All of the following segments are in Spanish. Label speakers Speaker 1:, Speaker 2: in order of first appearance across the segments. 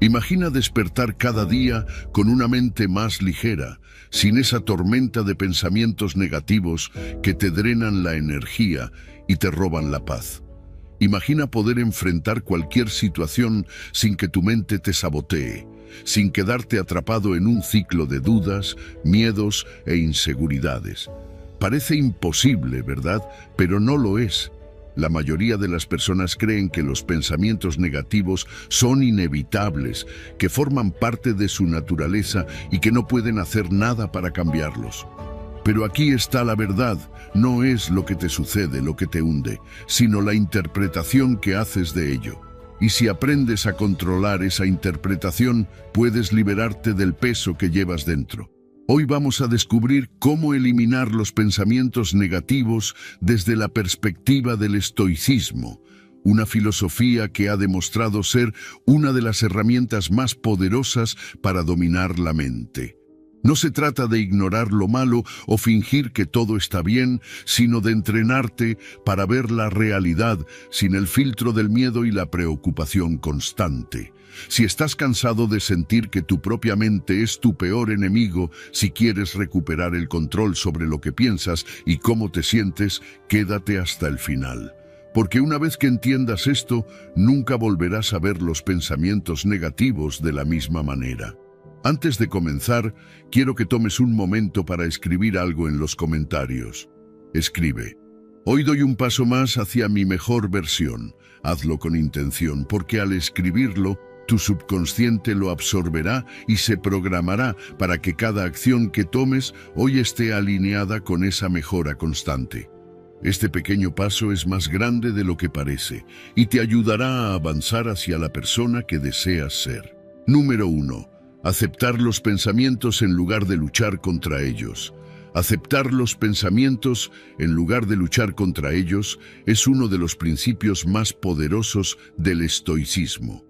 Speaker 1: Imagina despertar cada día con una mente más ligera, sin esa tormenta de pensamientos negativos que te drenan la energía y te roban la paz. Imagina poder enfrentar cualquier situación sin que tu mente te sabotee, sin quedarte atrapado en un ciclo de dudas, miedos e inseguridades. Parece imposible, ¿verdad? Pero no lo es. La mayoría de las personas creen que los pensamientos negativos son inevitables, que forman parte de su naturaleza y que no pueden hacer nada para cambiarlos. Pero aquí está la verdad, no es lo que te sucede lo que te hunde, sino la interpretación que haces de ello. Y si aprendes a controlar esa interpretación, puedes liberarte del peso que llevas dentro. Hoy vamos a descubrir cómo eliminar los pensamientos negativos desde la perspectiva del estoicismo, una filosofía que ha demostrado ser una de las herramientas más poderosas para dominar la mente. No se trata de ignorar lo malo o fingir que todo está bien, sino de entrenarte para ver la realidad sin el filtro del miedo y la preocupación constante. Si estás cansado de sentir que tu propia mente es tu peor enemigo, si quieres recuperar el control sobre lo que piensas y cómo te sientes, quédate hasta el final. Porque una vez que entiendas esto, nunca volverás a ver los pensamientos negativos de la misma manera. Antes de comenzar, quiero que tomes un momento para escribir algo en los comentarios. Escribe: hoy doy un paso más hacia mi mejor versión. Hazlo con intención, porque al escribirlo, tu subconsciente lo absorberá y se programará para que cada acción que tomes hoy esté alineada con esa mejora constante. Este pequeño paso es más grande de lo que parece y te ayudará a avanzar hacia la persona que deseas ser. Número 1. Aceptar los pensamientos en lugar de luchar contra ellos. Aceptar los pensamientos en lugar de luchar contra ellos es uno de los principios más poderosos del estoicismo.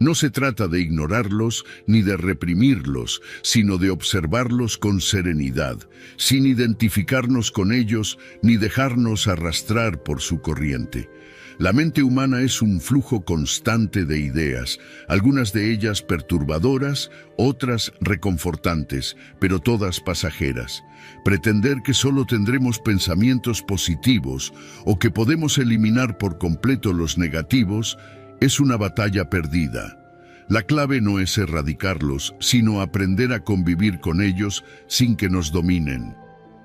Speaker 1: No se trata de ignorarlos ni de reprimirlos, sino de observarlos con serenidad, sin identificarnos con ellos ni dejarnos arrastrar por su corriente. La mente humana es un flujo constante de ideas, algunas de ellas perturbadoras, otras reconfortantes, pero todas pasajeras. Pretender que solo tendremos pensamientos positivos o que podemos eliminar por completo los negativos es una batalla perdida. La clave no es erradicarlos, sino aprender a convivir con ellos sin que nos dominen.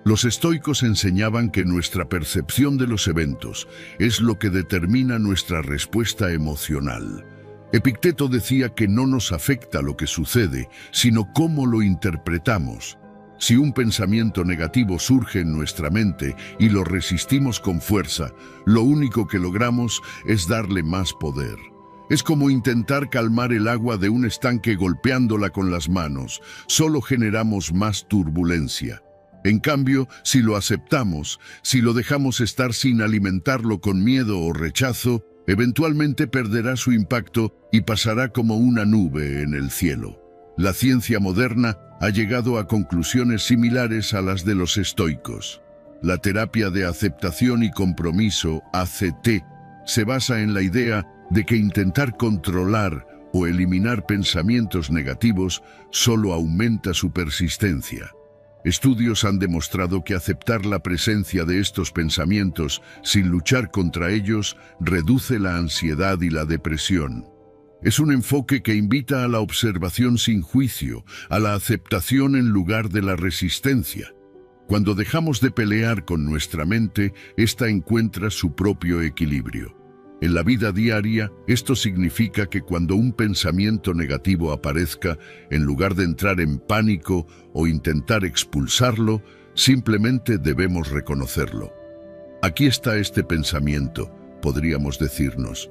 Speaker 1: Los estoicos enseñaban que nuestra percepción de los eventos es lo que determina nuestra respuesta emocional. Epicteto decía que no nos afecta lo que sucede, sino cómo lo interpretamos. Si un pensamiento negativo surge en nuestra mente y lo resistimos con fuerza, lo único que logramos es darle más poder. Es como intentar calmar el agua de un estanque golpeándola con las manos, solo generamos más turbulencia. En cambio, si lo aceptamos, si lo dejamos estar sin alimentarlo con miedo o rechazo, eventualmente perderá su impacto y pasará como una nube en el cielo. La ciencia moderna ha llegado a conclusiones similares a las de los estoicos. La terapia de aceptación y compromiso, ACT, se basa en la idea de que intentar controlar o eliminar pensamientos negativos solo aumenta su persistencia. Estudios han demostrado que aceptar la presencia de estos pensamientos sin luchar contra ellos reduce la ansiedad y la depresión. Es un enfoque que invita a la observación sin juicio, a la aceptación en lugar de la resistencia. Cuando dejamos de pelear con nuestra mente, ésta encuentra su propio equilibrio. En la vida diaria, esto significa que cuando un pensamiento negativo aparezca, en lugar de entrar en pánico o intentar expulsarlo, simplemente debemos reconocerlo. Aquí está este pensamiento, podríamos decirnos.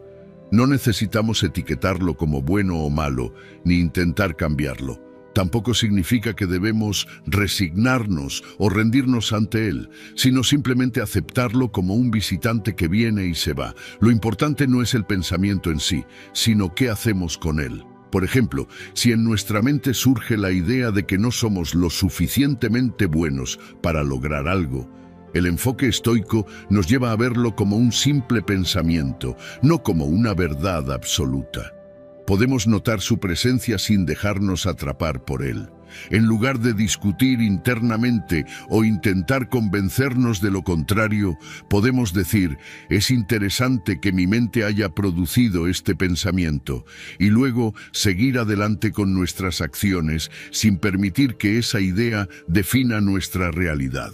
Speaker 1: No necesitamos etiquetarlo como bueno o malo, ni intentar cambiarlo. Tampoco significa que debemos resignarnos o rendirnos ante él, sino simplemente aceptarlo como un visitante que viene y se va. Lo importante no es el pensamiento en sí, sino qué hacemos con él. Por ejemplo, si en nuestra mente surge la idea de que no somos lo suficientemente buenos para lograr algo, el enfoque estoico nos lleva a verlo como un simple pensamiento, no como una verdad absoluta. Podemos notar su presencia sin dejarnos atrapar por él. En lugar de discutir internamente o intentar convencernos de lo contrario, podemos decir: es interesante que mi mente haya producido este pensamiento, y luego seguir adelante con nuestras acciones sin permitir que esa idea defina nuestra realidad.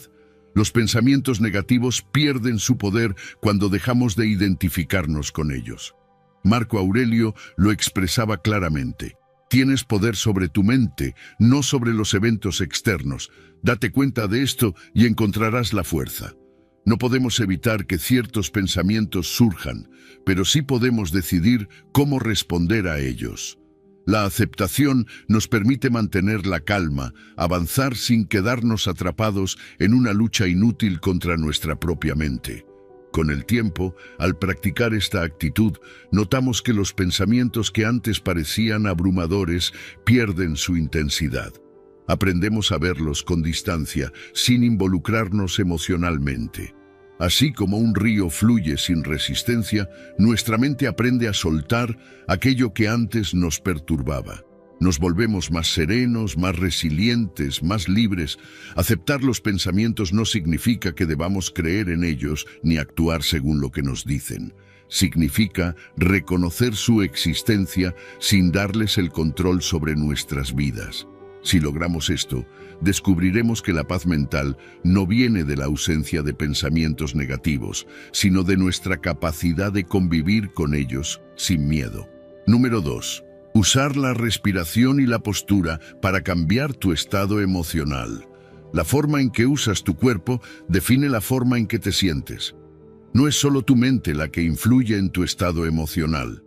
Speaker 1: Los pensamientos negativos pierden su poder cuando dejamos de identificarnos con ellos. Marco Aurelio lo expresaba claramente: tienes poder sobre tu mente, no sobre los eventos externos. Date cuenta de esto y encontrarás la fuerza. No podemos evitar que ciertos pensamientos surjan, pero sí podemos decidir cómo responder a ellos. La aceptación nos permite mantener la calma, avanzar sin quedarnos atrapados en una lucha inútil contra nuestra propia mente. Con el tiempo, al practicar esta actitud, notamos que los pensamientos que antes parecían abrumadores pierden su intensidad. Aprendemos a verlos con distancia, sin involucrarnos emocionalmente. Así como un río fluye sin resistencia, nuestra mente aprende a soltar aquello que antes nos perturbaba. Nos volvemos más serenos, más resilientes, más libres. Aceptar los pensamientos no significa que debamos creer en ellos ni actuar según lo que nos dicen. Significa reconocer su existencia sin darles el control sobre nuestras vidas. Si logramos esto, descubriremos que la paz mental no viene de la ausencia de pensamientos negativos, sino de nuestra capacidad de convivir con ellos sin miedo. Número 2. Usar la respiración y la postura para cambiar tu estado emocional. La forma en que usas tu cuerpo define la forma en que te sientes. No es solo tu mente la que influye en tu estado emocional.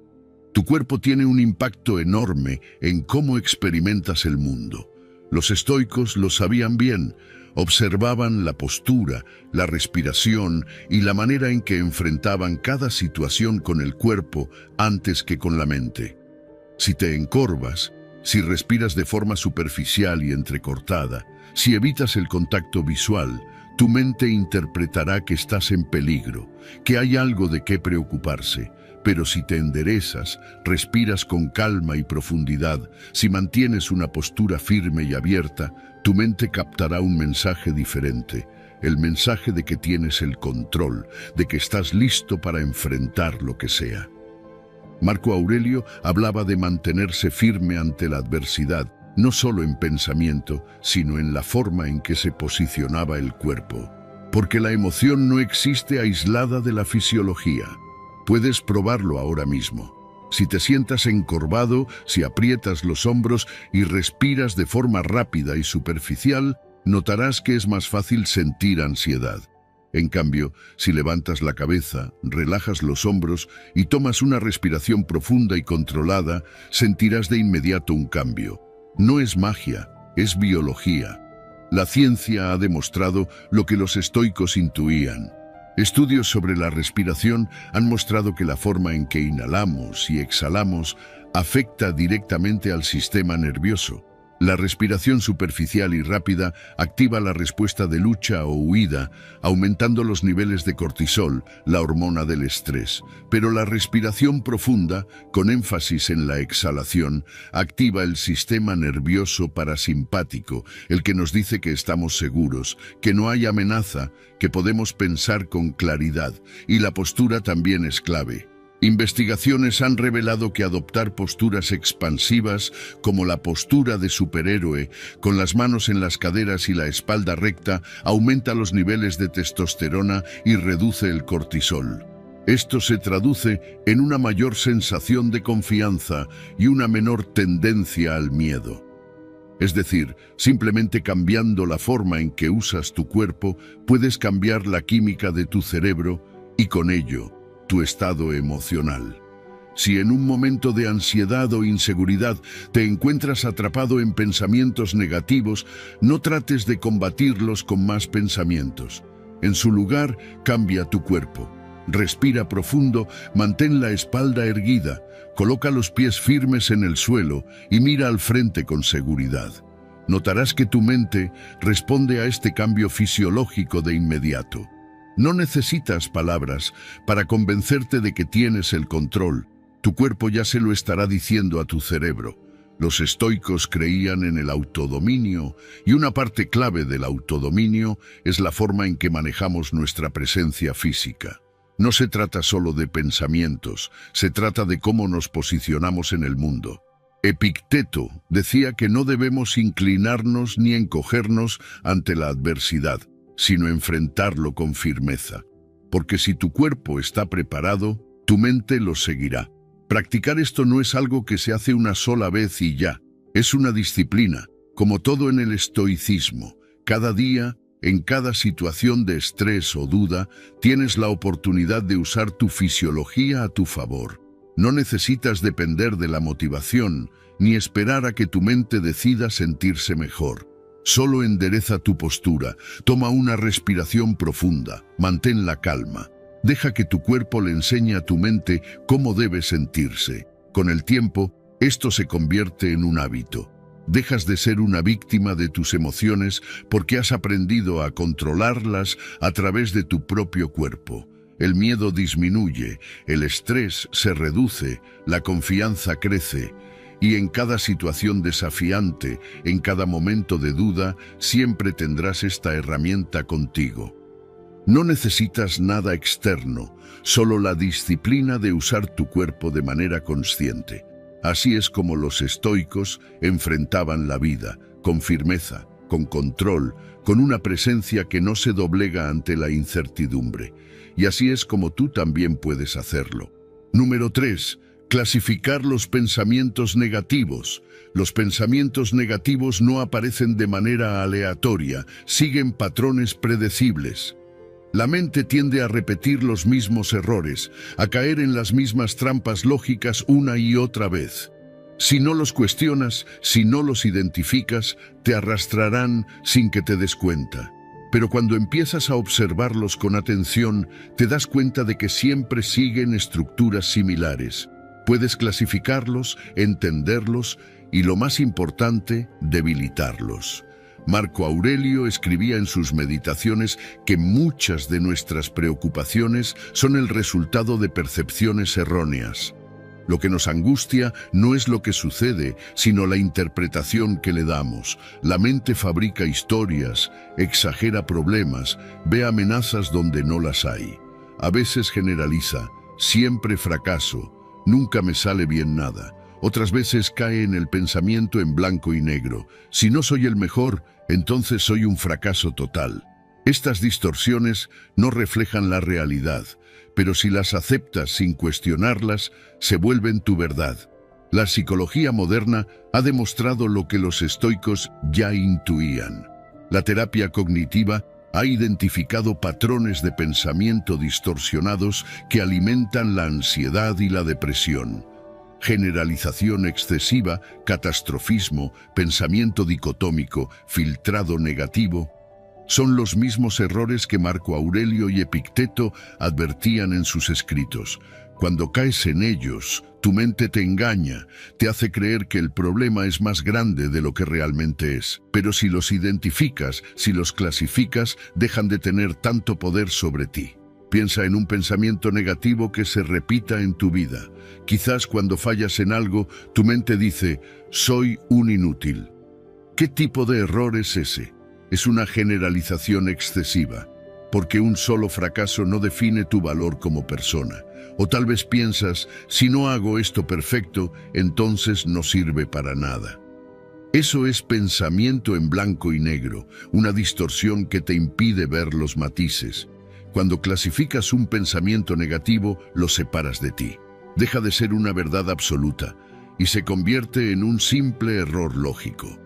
Speaker 1: Tu cuerpo tiene un impacto enorme en cómo experimentas el mundo. Los estoicos lo sabían bien. Observaban la postura, la respiración y la manera en que enfrentaban cada situación con el cuerpo antes que con la mente. Si te encorvas, si respiras de forma superficial y entrecortada, si evitas el contacto visual, tu mente interpretará que estás en peligro, que hay algo de qué preocuparse. Pero si te enderezas, respiras con calma y profundidad, si mantienes una postura firme y abierta, tu mente captará un mensaje diferente, el mensaje de que tienes el control, de que estás listo para enfrentar lo que sea. Marco Aurelio hablaba de mantenerse firme ante la adversidad, no solo en pensamiento, sino en la forma en que se posicionaba el cuerpo. Porque la emoción no existe aislada de la fisiología. Puedes probarlo ahora mismo. Si te sientas encorvado, si aprietas los hombros y respiras de forma rápida y superficial, notarás que es más fácil sentir ansiedad. En cambio, si levantas la cabeza, relajas los hombros y tomas una respiración profunda y controlada, sentirás de inmediato un cambio. No es magia, es biología. La ciencia ha demostrado lo que los estoicos intuían. Estudios sobre la respiración han mostrado que la forma en que inhalamos y exhalamos afecta directamente al sistema nervioso. La respiración superficial y rápida activa la respuesta de lucha o huida, aumentando los niveles de cortisol, la hormona del estrés. Pero la respiración profunda, con énfasis en la exhalación, activa el sistema nervioso parasimpático, el que nos dice que estamos seguros, que no hay amenaza, que podemos pensar con claridad, y la postura también es clave. Investigaciones han revelado que adoptar posturas expansivas, como la postura de superhéroe, con las manos en las caderas y la espalda recta, aumenta los niveles de testosterona y reduce el cortisol. Esto se traduce en una mayor sensación de confianza y una menor tendencia al miedo. Es decir, simplemente cambiando la forma en que usas tu cuerpo, puedes cambiar la química de tu cerebro y con ello, tu estado emocional. Si en un momento de ansiedad o inseguridad te encuentras atrapado en pensamientos negativos, no trates de combatirlos con más pensamientos. En su lugar, cambia tu cuerpo. Respira profundo, mantén la espalda erguida, coloca los pies firmes en el suelo y mira al frente con seguridad. Notarás que tu mente responde a este cambio fisiológico de inmediato. No necesitas palabras para convencerte de que tienes el control. Tu cuerpo ya se lo estará diciendo a tu cerebro. Los estoicos creían en el autodominio, y una parte clave del autodominio es la forma en que manejamos nuestra presencia física. No se trata solo de pensamientos, se trata de cómo nos posicionamos en el mundo. Epicteto decía que no debemos inclinarnos ni encogernos ante la adversidad, sino enfrentarlo con firmeza. Porque si tu cuerpo está preparado, tu mente lo seguirá. Practicar esto no es algo que se hace una sola vez y ya. Es una disciplina, como todo en el estoicismo. Cada día, en cada situación de estrés o duda, tienes la oportunidad de usar tu fisiología a tu favor. No necesitas depender de la motivación, ni esperar a que tu mente decida sentirse mejor. Solo endereza tu postura, toma una respiración profunda, mantén la calma. Deja que tu cuerpo le enseñe a tu mente cómo debe sentirse. Con el tiempo, esto se convierte en un hábito. Dejas de ser una víctima de tus emociones porque has aprendido a controlarlas a través de tu propio cuerpo. El miedo disminuye, el estrés se reduce, la confianza crece. Y en cada situación desafiante, en cada momento de duda, siempre tendrás esta herramienta contigo. No necesitas nada externo, solo la disciplina de usar tu cuerpo de manera consciente. Así es como los estoicos enfrentaban la vida, con firmeza, con control, con una presencia que no se doblega ante la incertidumbre. Y así es como tú también puedes hacerlo. Número 3. Clasificar los pensamientos negativos. Los pensamientos negativos no aparecen de manera aleatoria, siguen patrones predecibles. La mente tiende a repetir los mismos errores, a caer en las mismas trampas lógicas una y otra vez. Si no los cuestionas, si no los identificas, te arrastrarán sin que te des cuenta. Pero cuando empiezas a observarlos con atención, te das cuenta de que siempre siguen estructuras similares. Puedes clasificarlos, entenderlos y, lo más importante, debilitarlos. Marco Aurelio escribía en sus meditaciones que muchas de nuestras preocupaciones son el resultado de percepciones erróneas. Lo que nos angustia no es lo que sucede, sino la interpretación que le damos. La mente fabrica historias, exagera problemas, ve amenazas donde no las hay. A veces generaliza, siempre fracaso, nunca me sale bien nada. Otras veces cae en el pensamiento en blanco y negro. Si no soy el mejor, entonces soy un fracaso total. Estas distorsiones no reflejan la realidad, pero si las aceptas sin cuestionarlas, se vuelven tu verdad. La psicología moderna ha demostrado lo que los estoicos ya intuían. La terapia cognitiva ha identificado patrones de pensamiento distorsionados que alimentan la ansiedad y la depresión. Generalización excesiva, catastrofismo, pensamiento dicotómico, filtrado negativo, son los mismos errores que Marco Aurelio y Epicteto advertían en sus escritos. Cuando caes en ellos, tu mente te engaña, te hace creer que el problema es más grande de lo que realmente es. Pero si los identificas, si los clasificas, dejan de tener tanto poder sobre ti. Piensa en un pensamiento negativo que se repita en tu vida. Quizás cuando fallas en algo, tu mente dice, soy un inútil. ¿Qué tipo de error es ese? Es una generalización excesiva, porque un solo fracaso no define tu valor como persona. O tal vez piensas, si no hago esto perfecto, entonces no sirve para nada. Eso es pensamiento en blanco y negro, una distorsión que te impide ver los matices. Cuando clasificas un pensamiento negativo, lo separas de ti. Deja de ser una verdad absoluta y se convierte en un simple error lógico.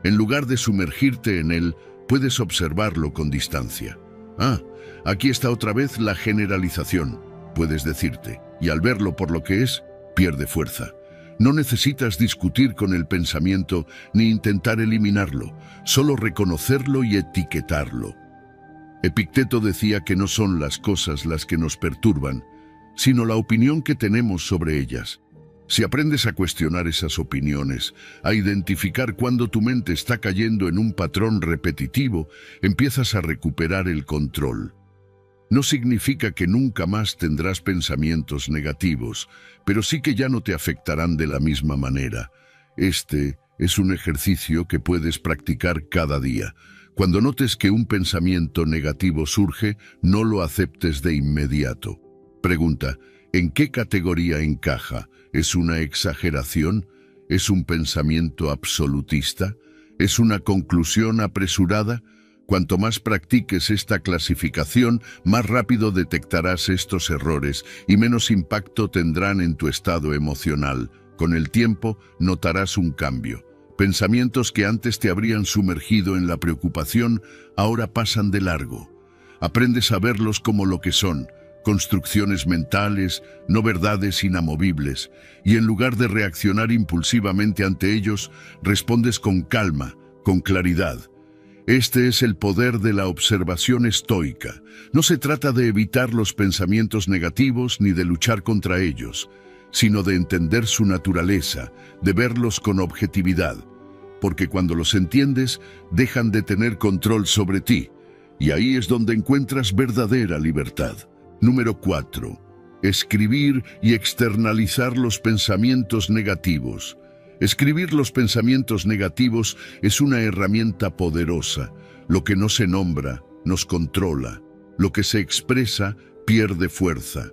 Speaker 1: En lugar de sumergirte en él, puedes observarlo con distancia. Aquí está otra vez la generalización, puedes decirte, y al verlo por lo que es, pierde fuerza. No necesitas discutir con el pensamiento ni intentar eliminarlo, solo reconocerlo y etiquetarlo. Epicteto decía que no son las cosas las que nos perturban, sino la opinión que tenemos sobre ellas. Si aprendes a cuestionar esas opiniones, a identificar cuando tu mente está cayendo en un patrón repetitivo, empiezas a recuperar el control. No significa que nunca más tendrás pensamientos negativos, pero sí que ya no te afectarán de la misma manera. Este es un ejercicio que puedes practicar cada día. Cuando notes que un pensamiento negativo surge, no lo aceptes de inmediato. Pregunta, ¿en qué categoría encaja? ¿Es una exageración? ¿Es un pensamiento absolutista? ¿Es una conclusión apresurada? Cuanto más practiques esta clasificación, más rápido detectarás estos errores y menos impacto tendrán en tu estado emocional. Con el tiempo, notarás un cambio. Pensamientos que antes te habrían sumergido en la preocupación, ahora pasan de largo. Aprendes a verlos como lo que son, construcciones mentales, no verdades inamovibles, y en lugar de reaccionar impulsivamente ante ellos, respondes con calma, con claridad. Este es el poder de la observación estoica. No se trata de evitar los pensamientos negativos ni de luchar contra ellos, sino de entender su naturaleza, de verlos con objetividad, porque cuando los entiendes, dejan de tener control sobre ti, y ahí es donde encuentras verdadera libertad. Número 4. Escribir y externalizar los pensamientos negativos. Escribir los pensamientos negativos es una herramienta poderosa. Lo que no se nombra, nos controla. Lo que se expresa, pierde fuerza.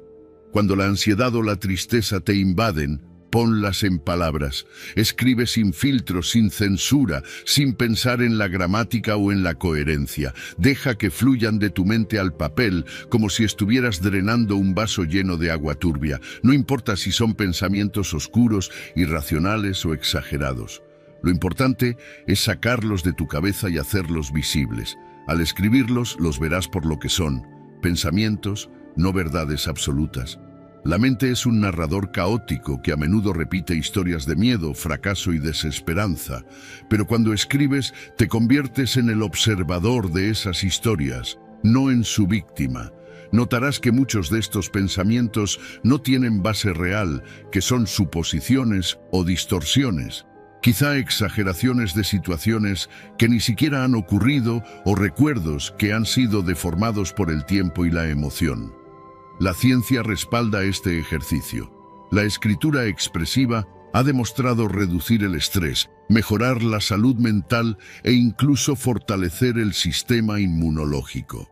Speaker 1: Cuando la ansiedad o la tristeza te invaden, ponlas en palabras. Escribe sin filtro, sin censura, sin pensar en la gramática o en la coherencia. Deja que fluyan de tu mente al papel, como si estuvieras drenando un vaso lleno de agua turbia. No importa si son pensamientos oscuros, irracionales o exagerados. Lo importante es sacarlos de tu cabeza y hacerlos visibles. Al escribirlos, los verás por lo que son: pensamientos, no verdades absolutas. La mente es un narrador caótico que a menudo repite historias de miedo, fracaso y desesperanza, pero cuando escribes te conviertes en el observador de esas historias, no en su víctima. Notarás que muchos de estos pensamientos no tienen base real, que son suposiciones o distorsiones, quizá exageraciones de situaciones que ni siquiera han ocurrido o recuerdos que han sido deformados por el tiempo y la emoción. La ciencia respalda este ejercicio. La escritura expresiva ha demostrado reducir el estrés, mejorar la salud mental e incluso fortalecer el sistema inmunológico.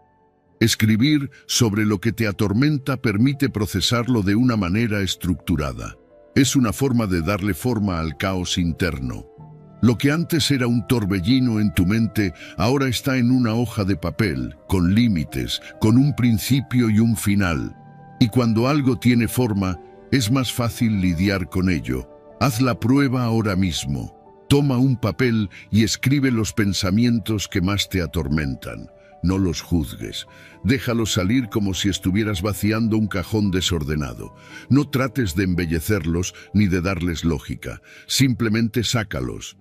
Speaker 1: Escribir sobre lo que te atormenta permite procesarlo de una manera estructurada. Es una forma de darle forma al caos interno. Lo que antes era un torbellino en tu mente, ahora está en una hoja de papel, con límites, con un principio y un final. Y cuando algo tiene forma, es más fácil lidiar con ello. Haz la prueba ahora mismo. Toma un papel y escribe los pensamientos que más te atormentan. No los juzgues. Déjalos salir como si estuvieras vaciando un cajón desordenado. No trates de embellecerlos ni de darles lógica. Simplemente sácalos.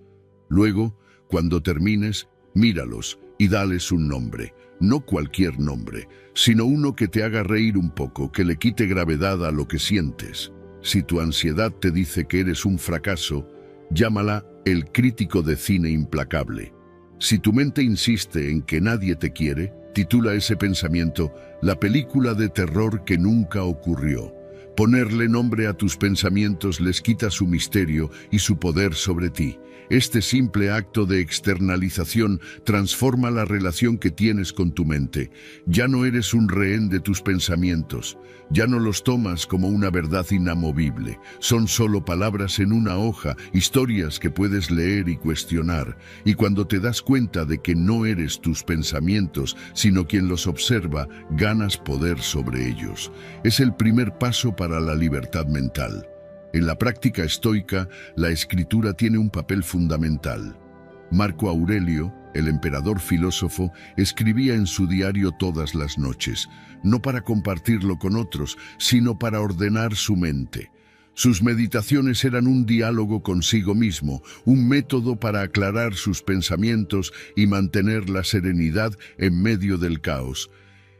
Speaker 1: Luego, cuando termines, míralos y dales un nombre. No cualquier nombre, sino uno que te haga reír un poco, que le quite gravedad a lo que sientes. Si tu ansiedad te dice que eres un fracaso, llámala el crítico de cine implacable. Si tu mente insiste en que nadie te quiere, titula ese pensamiento la película de terror que nunca ocurrió. Ponerle nombre a tus pensamientos les quita su misterio y su poder sobre ti. Este simple acto de externalización transforma la relación que tienes con tu mente. Ya no eres un rehén de tus pensamientos. Ya no los tomas como una verdad inamovible. Son solo palabras en una hoja, historias que puedes leer y cuestionar. Y cuando te das cuenta de que no eres tus pensamientos, sino quien los observa, ganas poder sobre ellos. Es el primer paso para la libertad mental. En la práctica estoica, la escritura tiene un papel fundamental. Marco Aurelio, el emperador filósofo, escribía en su diario todas las noches, no para compartirlo con otros, sino para ordenar su mente. Sus meditaciones eran un diálogo consigo mismo, un método para aclarar sus pensamientos y mantener la serenidad en medio del caos.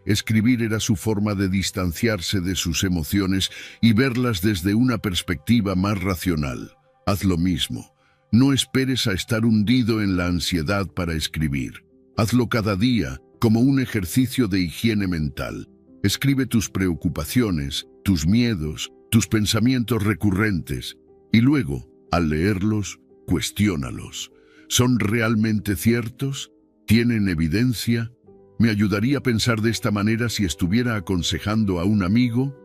Speaker 1: Escribir era su forma de distanciarse de sus emociones y verlas desde una perspectiva más racional. Haz lo mismo. No esperes a estar hundido en la ansiedad para escribir. Hazlo cada día como un ejercicio de higiene mental. Escribe tus preocupaciones, tus miedos, tus pensamientos recurrentes, y luego, al leerlos, cuestiónalos. ¿Son realmente ciertos? ¿Tienen evidencia? ¿Me ayudaría a pensar de esta manera si estuviera aconsejando a un amigo?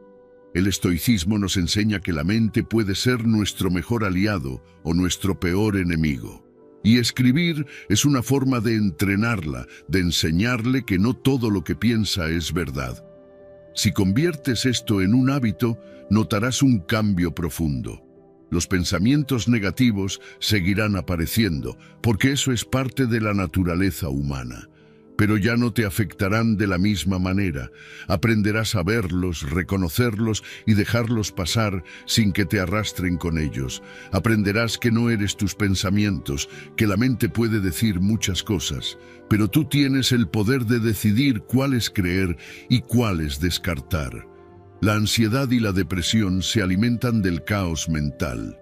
Speaker 1: El estoicismo nos enseña que la mente puede ser nuestro mejor aliado o nuestro peor enemigo. Y escribir es una forma de entrenarla, de enseñarle que no todo lo que piensa es verdad. Si conviertes esto en un hábito, notarás un cambio profundo. Los pensamientos negativos seguirán apareciendo, porque eso es parte de la naturaleza humana. Pero ya no te afectarán de la misma manera. Aprenderás a verlos, reconocerlos y dejarlos pasar sin que te arrastren con ellos. Aprenderás que no eres tus pensamientos, que la mente puede decir muchas cosas, pero tú tienes el poder de decidir cuáles creer y cuáles descartar. La ansiedad y la depresión se alimentan del caos mental.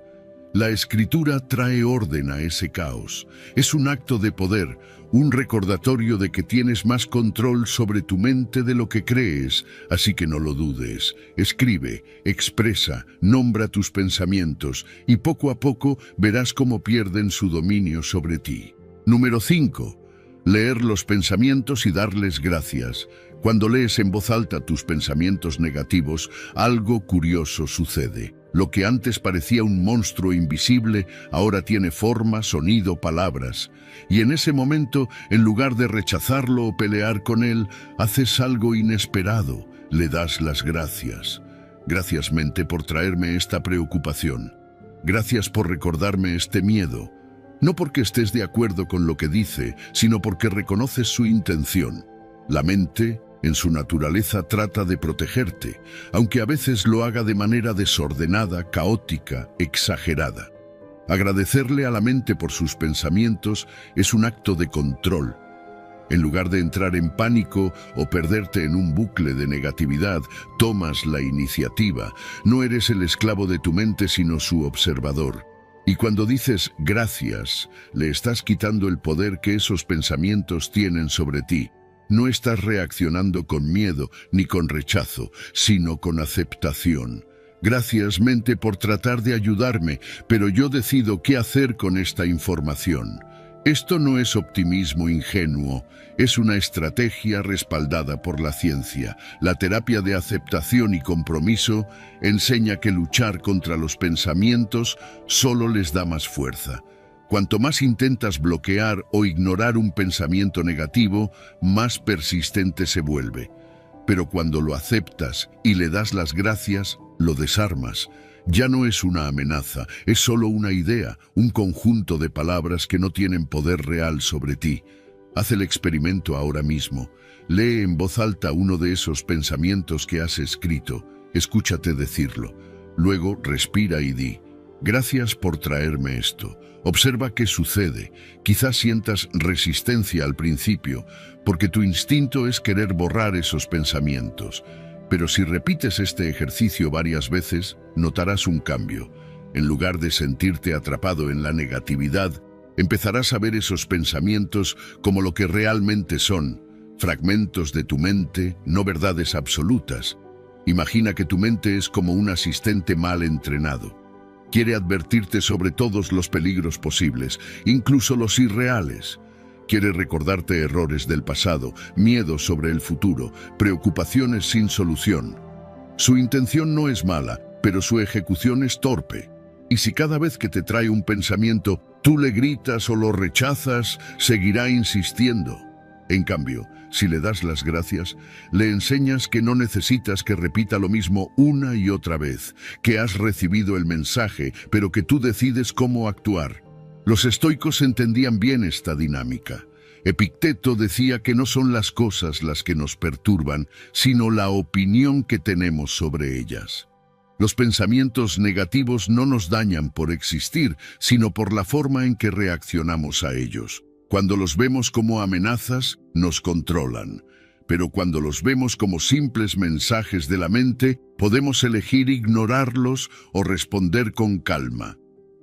Speaker 1: La escritura trae orden a ese caos. Es un acto de poder, un recordatorio de que tienes más control sobre tu mente de lo que crees, así que no lo dudes. Escribe, expresa, nombra tus pensamientos y poco a poco verás cómo pierden su dominio sobre ti. Número 5. Leer los pensamientos y darles gracias. Cuando lees en voz alta tus pensamientos negativos, algo curioso sucede. Lo que antes parecía un monstruo invisible, ahora tiene forma, sonido, palabras. Y en ese momento, en lugar de rechazarlo o pelear con él, haces algo inesperado, le das las gracias. Gracias, mente, por traerme esta preocupación. Gracias por recordarme este miedo. No porque estés de acuerdo con lo que dice, sino porque reconoces su intención. La mente, en su naturaleza, trata de protegerte, aunque a veces lo haga de manera desordenada, caótica, exagerada. Agradecerle a la mente por sus pensamientos es un acto de control. En lugar de entrar en pánico o perderte en un bucle de negatividad, tomas la iniciativa. No eres el esclavo de tu mente, sino su observador. Y cuando dices gracias, le estás quitando el poder que esos pensamientos tienen sobre ti. No estás reaccionando con miedo ni con rechazo, sino con aceptación. Gracias, mente, por tratar de ayudarme, pero yo decido qué hacer con esta información. Esto no es optimismo ingenuo, es una estrategia respaldada por la ciencia. La terapia de aceptación y compromiso enseña que luchar contra los pensamientos solo les da más fuerza. Cuanto más intentas bloquear o ignorar un pensamiento negativo, más persistente se vuelve. Pero cuando lo aceptas y le das las gracias, lo desarmas. Ya no es una amenaza, es solo una idea, un conjunto de palabras que no tienen poder real sobre ti. Haz el experimento ahora mismo. Lee en voz alta uno de esos pensamientos que has escrito. Escúchate decirlo. Luego respira y di: gracias por traerme esto. Observa qué sucede. Quizás sientas resistencia al principio, porque tu instinto es querer borrar esos pensamientos. Pero si repites este ejercicio varias veces, notarás un cambio. En lugar de sentirte atrapado en la negatividad, empezarás a ver esos pensamientos como lo que realmente son, fragmentos de tu mente, no verdades absolutas. Imagina que tu mente es como un asistente mal entrenado. Quiere advertirte sobre todos los peligros posibles, incluso los irreales. Quiere recordarte errores del pasado, miedos sobre el futuro, preocupaciones sin solución. Su intención no es mala, pero su ejecución es torpe. Y si cada vez que te trae un pensamiento, tú le gritas o lo rechazas, seguirá insistiendo. En cambio, si le das las gracias, le enseñas que no necesitas que repita lo mismo una y otra vez, que has recibido el mensaje, pero que tú decides cómo actuar. Los estoicos entendían bien esta dinámica. Epicteto decía que no son las cosas las que nos perturban, sino la opinión que tenemos sobre ellas. Los pensamientos negativos no nos dañan por existir, sino por la forma en que reaccionamos a ellos. Cuando los vemos como amenazas, nos controlan. Pero cuando los vemos como simples mensajes de la mente, podemos elegir ignorarlos o responder con calma.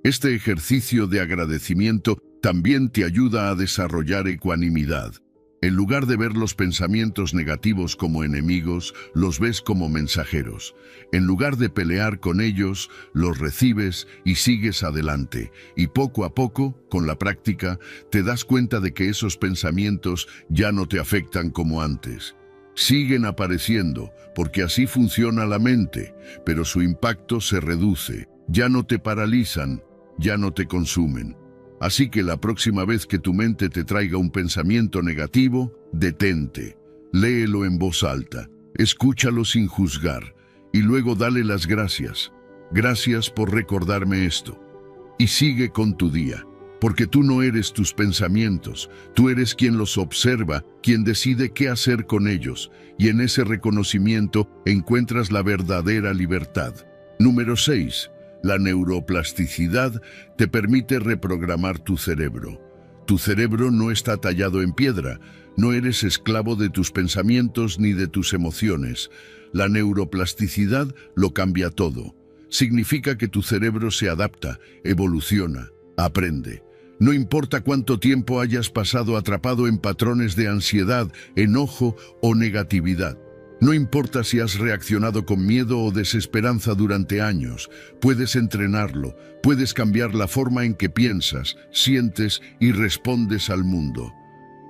Speaker 1: Este ejercicio de agradecimiento también te ayuda a desarrollar ecuanimidad. En lugar de ver los pensamientos negativos como enemigos, los ves como mensajeros. En lugar de pelear con ellos, los recibes y sigues adelante. Y poco a poco, con la práctica, te das cuenta de que esos pensamientos ya no te afectan como antes. Siguen apareciendo, porque así funciona la mente, pero su impacto se reduce. Ya no te paralizan, ya no te consumen. Así que la próxima vez que tu mente te traiga un pensamiento negativo, detente, léelo en voz alta, escúchalo sin juzgar y luego dale las gracias. Gracias por recordarme esto. Y sigue con tu día, porque tú no eres tus pensamientos, tú eres quien los observa, quien decide qué hacer con ellos, y en ese reconocimiento encuentras la verdadera libertad. Número 6. La neuroplasticidad te permite reprogramar tu cerebro. Tu cerebro no está tallado en piedra, no eres esclavo de tus pensamientos ni de tus emociones. La neuroplasticidad lo cambia todo. Significa que tu cerebro se adapta, evoluciona, aprende. No importa cuánto tiempo hayas pasado atrapado en patrones de ansiedad, enojo o negatividad. No importa si has reaccionado con miedo o desesperanza durante años, puedes entrenarlo, puedes cambiar la forma en que piensas, sientes y respondes al mundo.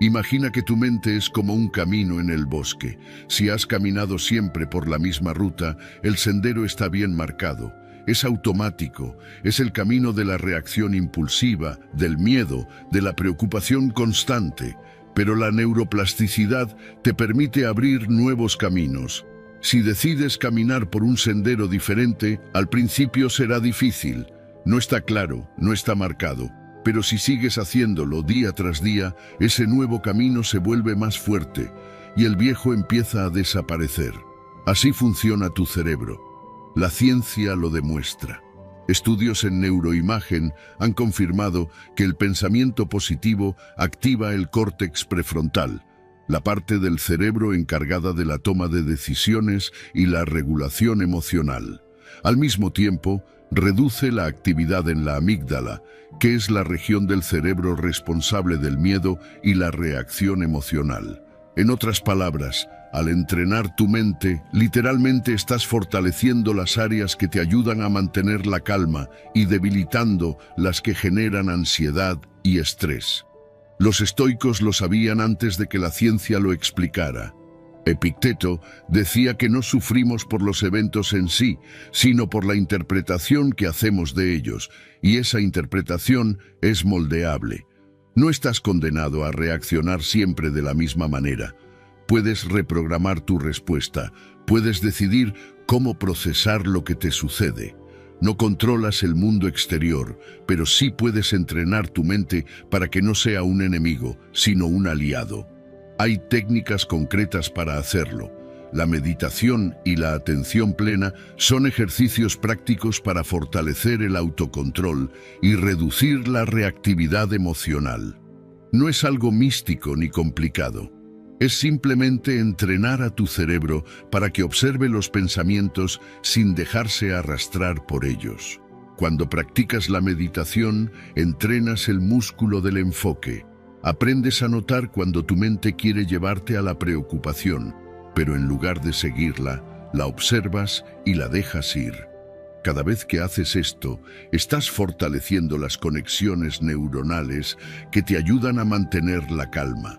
Speaker 1: Imagina que tu mente es como un camino en el bosque. Si has caminado siempre por la misma ruta, el sendero está bien marcado. Es automático, es el camino de la reacción impulsiva, del miedo, de la preocupación constante. Pero la neuroplasticidad te permite abrir nuevos caminos. Si decides caminar por un sendero diferente, al principio será difícil. No está claro, no está marcado. Pero si sigues haciéndolo día tras día, ese nuevo camino se vuelve más fuerte y el viejo empieza a desaparecer. Así funciona tu cerebro. La ciencia lo demuestra. Estudios en neuroimagen han confirmado que el pensamiento positivo activa el córtex prefrontal, la parte del cerebro encargada de la toma de decisiones y la regulación emocional. Al mismo tiempo, reduce la actividad en la amígdala, que es la región del cerebro responsable del miedo y la reacción emocional. En otras palabras, al entrenar tu mente, literalmente estás fortaleciendo las áreas que te ayudan a mantener la calma y debilitando las que generan ansiedad y estrés. Los estoicos lo sabían antes de que la ciencia lo explicara. Epicteto decía que no sufrimos por los eventos en sí, sino por la interpretación que hacemos de ellos, y esa interpretación es moldeable. No estás condenado a reaccionar siempre de la misma manera. Puedes reprogramar tu respuesta, puedes decidir cómo procesar lo que te sucede. No controlas el mundo exterior, pero sí puedes entrenar tu mente para que no sea un enemigo, sino un aliado. Hay técnicas concretas para hacerlo. La meditación y la atención plena son ejercicios prácticos para fortalecer el autocontrol y reducir la reactividad emocional. No es algo místico ni complicado. Es simplemente entrenar a tu cerebro para que observe los pensamientos sin dejarse arrastrar por ellos. Cuando practicas la meditación, entrenas el músculo del enfoque. Aprendes a notar cuando tu mente quiere llevarte a la preocupación, pero en lugar de seguirla, la observas y la dejas ir. Cada vez que haces esto, estás fortaleciendo las conexiones neuronales que te ayudan a mantener la calma.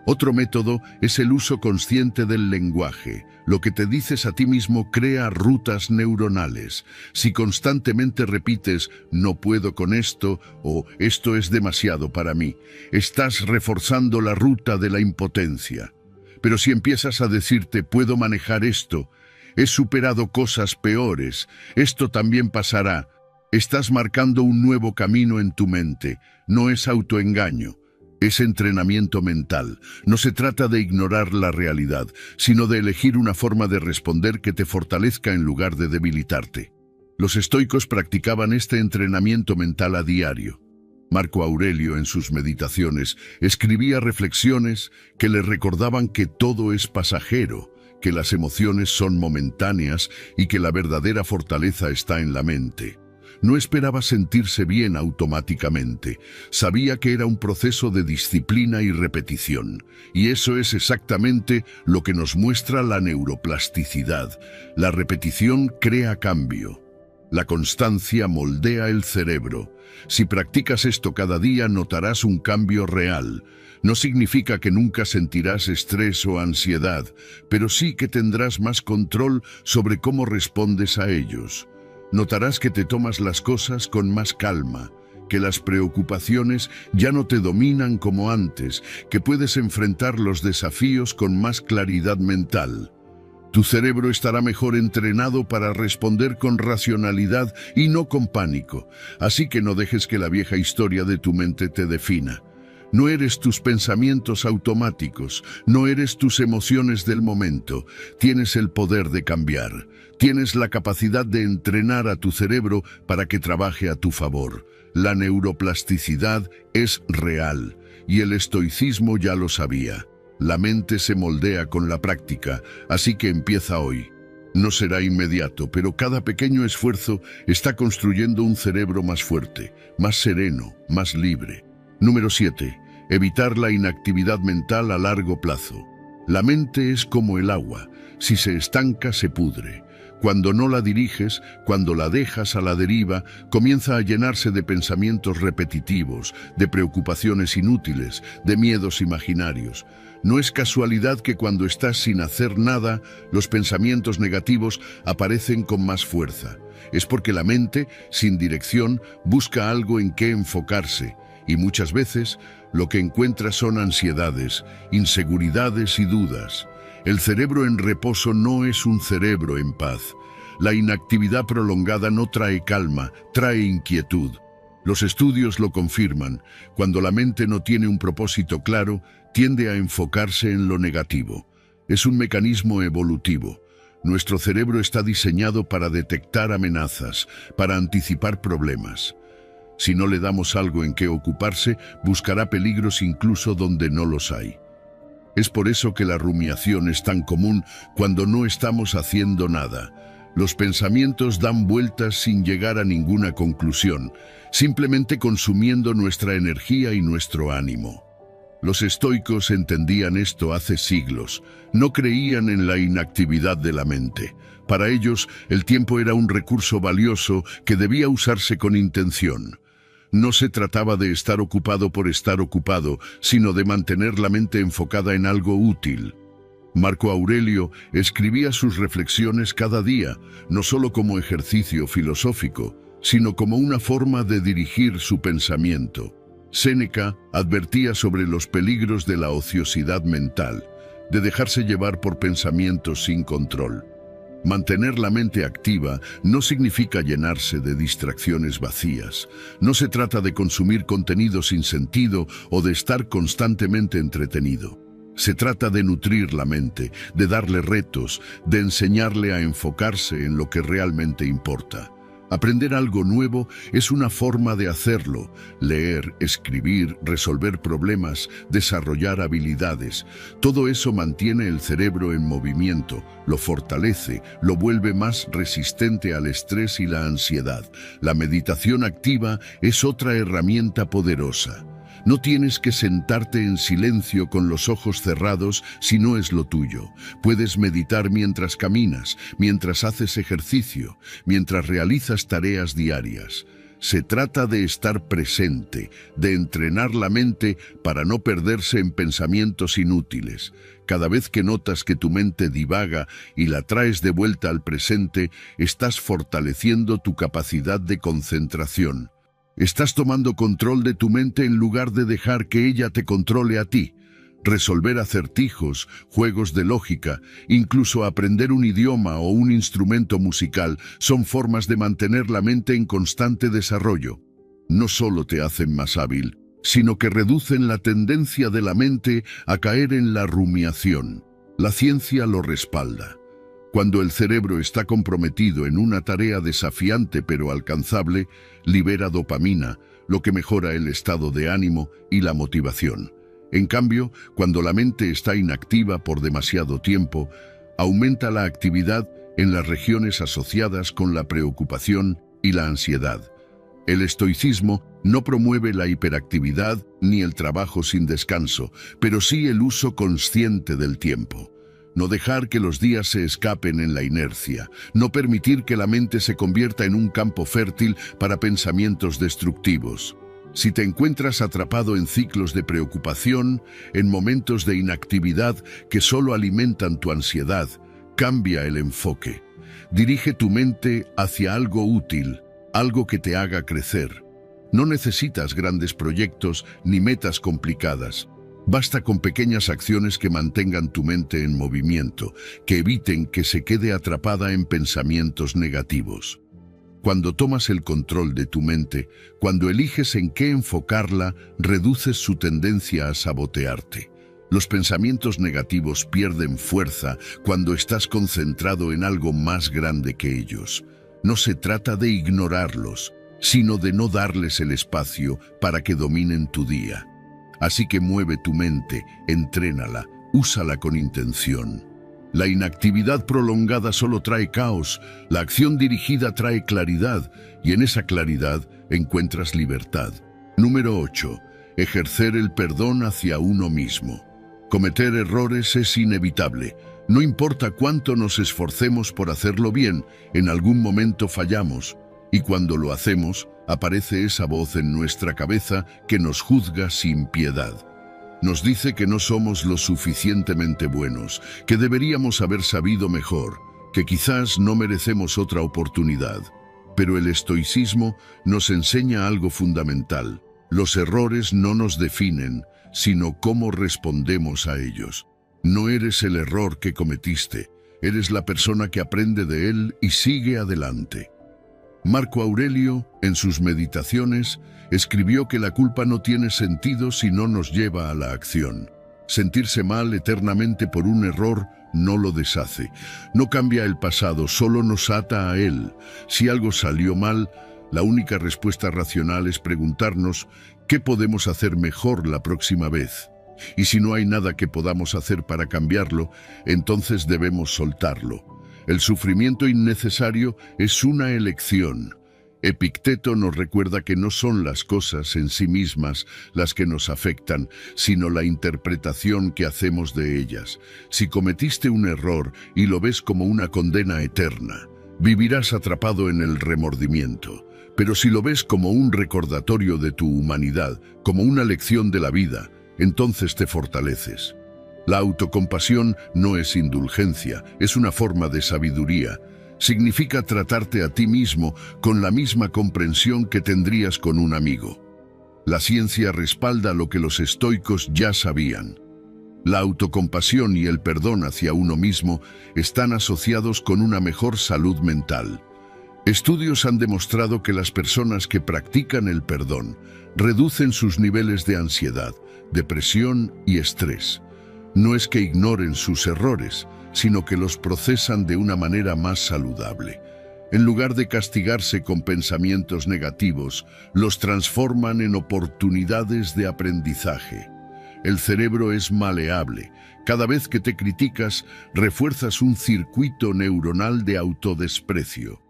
Speaker 1: Otro método es el uso consciente del lenguaje. Lo que te dices a ti mismo crea rutas neuronales. Si constantemente repites «no puedo con esto» o «esto es demasiado para mí», estás reforzando la ruta de la impotencia. Pero si empiezas a decirte «puedo manejar esto», «he superado cosas peores», «esto también pasará», estás marcando un nuevo camino en tu mente. No es autoengaño. Es entrenamiento mental. No se trata de ignorar la realidad, sino de elegir una forma de responder que te fortalezca en lugar de debilitarte. Los estoicos practicaban este entrenamiento mental a diario. Marco Aurelio, en sus meditaciones, escribía reflexiones que le recordaban que todo es pasajero, que las emociones son momentáneas y que la verdadera fortaleza está en la mente. No esperaba sentirse bien automáticamente. Sabía que era un proceso de disciplina y repetición. Y eso es exactamente lo que nos muestra la neuroplasticidad. La repetición crea cambio. La constancia moldea el cerebro. Si practicas esto cada día, notarás un cambio real. No significa que nunca sentirás estrés o ansiedad, pero sí que tendrás más control sobre cómo respondes a ellos. Notarás que te tomas las cosas con más calma, que las preocupaciones ya no te dominan como antes, que puedes enfrentar los desafíos con más claridad mental. Tu cerebro estará mejor entrenado para responder con racionalidad y no con pánico, así que no dejes que la vieja historia de tu mente te defina. No eres tus pensamientos automáticos, no eres tus emociones del momento. Tienes el poder de cambiar. Tienes la capacidad de entrenar a tu cerebro para que trabaje a tu favor. La neuroplasticidad es real, y el estoicismo ya lo sabía. La mente se moldea con la práctica, así que empieza hoy. No será inmediato, pero cada pequeño esfuerzo está construyendo un cerebro más fuerte, más sereno, más libre. Número 7. Evitar la inactividad mental a largo plazo. La mente es como el agua. Si se estanca, se pudre. Cuando no la diriges, cuando la dejas a la deriva, comienza a llenarse de pensamientos repetitivos, de preocupaciones inútiles, de miedos imaginarios. No es casualidad que cuando estás sin hacer nada, los pensamientos negativos aparecen con más fuerza. Es porque la mente, sin dirección, busca algo en qué enfocarse, y muchas veces lo que encuentra son ansiedades, inseguridades y dudas. El cerebro en reposo no es un cerebro en paz. La inactividad prolongada no trae calma, trae inquietud. Los estudios lo confirman. Cuando la mente no tiene un propósito claro, tiende a enfocarse en lo negativo. Es un mecanismo evolutivo. Nuestro cerebro está diseñado para detectar amenazas, para anticipar problemas. Si no le damos algo en qué ocuparse, buscará peligros incluso donde no los hay. Es por eso que la rumiación es tan común cuando no estamos haciendo nada. Los pensamientos dan vueltas sin llegar a ninguna conclusión, simplemente consumiendo nuestra energía y nuestro ánimo. Los estoicos entendían esto hace siglos. No creían en la inactividad de la mente. Para ellos, el tiempo era un recurso valioso que debía usarse con intención. No se trataba de estar ocupado por estar ocupado, sino de mantener la mente enfocada en algo útil. Marco Aurelio escribía sus reflexiones cada día, no solo como ejercicio filosófico, sino como una forma de dirigir su pensamiento. Séneca advertía sobre los peligros de la ociosidad mental, de dejarse llevar por pensamientos sin control. Mantener la mente activa no significa llenarse de distracciones vacías. No se trata de consumir contenido sin sentido o de estar constantemente entretenido. Se trata de nutrir la mente, de darle retos, de enseñarle a enfocarse en lo que realmente importa. Aprender algo nuevo es una forma de hacerlo. Leer, escribir, resolver problemas, desarrollar habilidades. Todo eso mantiene el cerebro en movimiento, lo fortalece, lo vuelve más resistente al estrés y la ansiedad. La meditación activa es otra herramienta poderosa. No tienes que sentarte en silencio con los ojos cerrados si no es lo tuyo. Puedes meditar mientras caminas, mientras haces ejercicio, mientras realizas tareas diarias. Se trata de estar presente, de entrenar la mente para no perderse en pensamientos inútiles. Cada vez que notas que tu mente divaga y la traes de vuelta al presente, estás fortaleciendo tu capacidad de concentración. Estás tomando control de tu mente en lugar de dejar que ella te controle a ti. Resolver acertijos, juegos de lógica, incluso aprender un idioma o un instrumento musical son formas de mantener la mente en constante desarrollo. No solo te hacen más hábil, sino que reducen la tendencia de la mente a caer en la rumiación. La ciencia lo respalda. Cuando el cerebro está comprometido en una tarea desafiante pero alcanzable, libera dopamina, lo que mejora el estado de ánimo y la motivación. En cambio, cuando la mente está inactiva por demasiado tiempo, aumenta la actividad en las regiones asociadas con la preocupación y la ansiedad. El estoicismo no promueve la hiperactividad ni el trabajo sin descanso, pero sí el uso consciente del tiempo. No dejar que los días se escapen en la inercia, no permitir que la mente se convierta en un campo fértil para pensamientos destructivos. Si te encuentras atrapado en ciclos de preocupación, en momentos de inactividad que solo alimentan tu ansiedad, cambia el enfoque. Dirige tu mente hacia algo útil, algo que te haga crecer. No necesitas grandes proyectos ni metas complicadas. Basta con pequeñas acciones que mantengan tu mente en movimiento, que eviten que se quede atrapada en pensamientos negativos. Cuando tomas el control de tu mente, cuando eliges en qué enfocarla, reduces su tendencia a sabotearte. Los pensamientos negativos pierden fuerza cuando estás concentrado en algo más grande que ellos. No se trata de ignorarlos, sino de no darles el espacio para que dominen tu día. Así que mueve tu mente, entrénala, úsala con intención. La inactividad prolongada solo trae caos, la acción dirigida trae claridad, y en esa claridad encuentras libertad. Número 8. Ejercer el perdón hacia uno mismo. Cometer errores es inevitable. No importa cuánto nos esforcemos por hacerlo bien, en algún momento fallamos, y cuando lo hacemos, aparece esa voz en nuestra cabeza que nos juzga sin piedad. Nos dice que no somos lo suficientemente buenos, que deberíamos haber sabido mejor, que quizás no merecemos otra oportunidad. Pero el estoicismo nos enseña algo fundamental. Los errores no nos definen, sino cómo respondemos a ellos. No eres el error que cometiste, eres la persona que aprende de él y sigue adelante. Marco Aurelio, en sus Meditaciones, escribió que la culpa no tiene sentido si no nos lleva a la acción. Sentirse mal eternamente por un error no lo deshace. No cambia el pasado, solo nos ata a él. Si algo salió mal, la única respuesta racional es preguntarnos qué podemos hacer mejor la próxima vez. Y si no hay nada que podamos hacer para cambiarlo, entonces debemos soltarlo. El sufrimiento innecesario es una elección. Epicteto nos recuerda que no son las cosas en sí mismas las que nos afectan, sino la interpretación que hacemos de ellas. Si cometiste un error y lo ves como una condena eterna, vivirás atrapado en el remordimiento. Pero si lo ves como un recordatorio de tu humanidad, como una lección de la vida, entonces te fortaleces. La autocompasión no es indulgencia, es una forma de sabiduría. Significa tratarte a ti mismo con la misma comprensión que tendrías con un amigo. La ciencia respalda lo que los estoicos ya sabían. La autocompasión y el perdón hacia uno mismo están asociados con una mejor salud mental. Estudios han demostrado que las personas que practican el perdón reducen sus niveles de ansiedad, depresión y estrés. No es que ignoren sus errores, sino que los procesan de una manera más saludable. En lugar de castigarse con pensamientos negativos, los transforman en oportunidades de aprendizaje. El cerebro es maleable. Cada vez que te criticas, refuerzas un circuito neuronal de autodesprecio.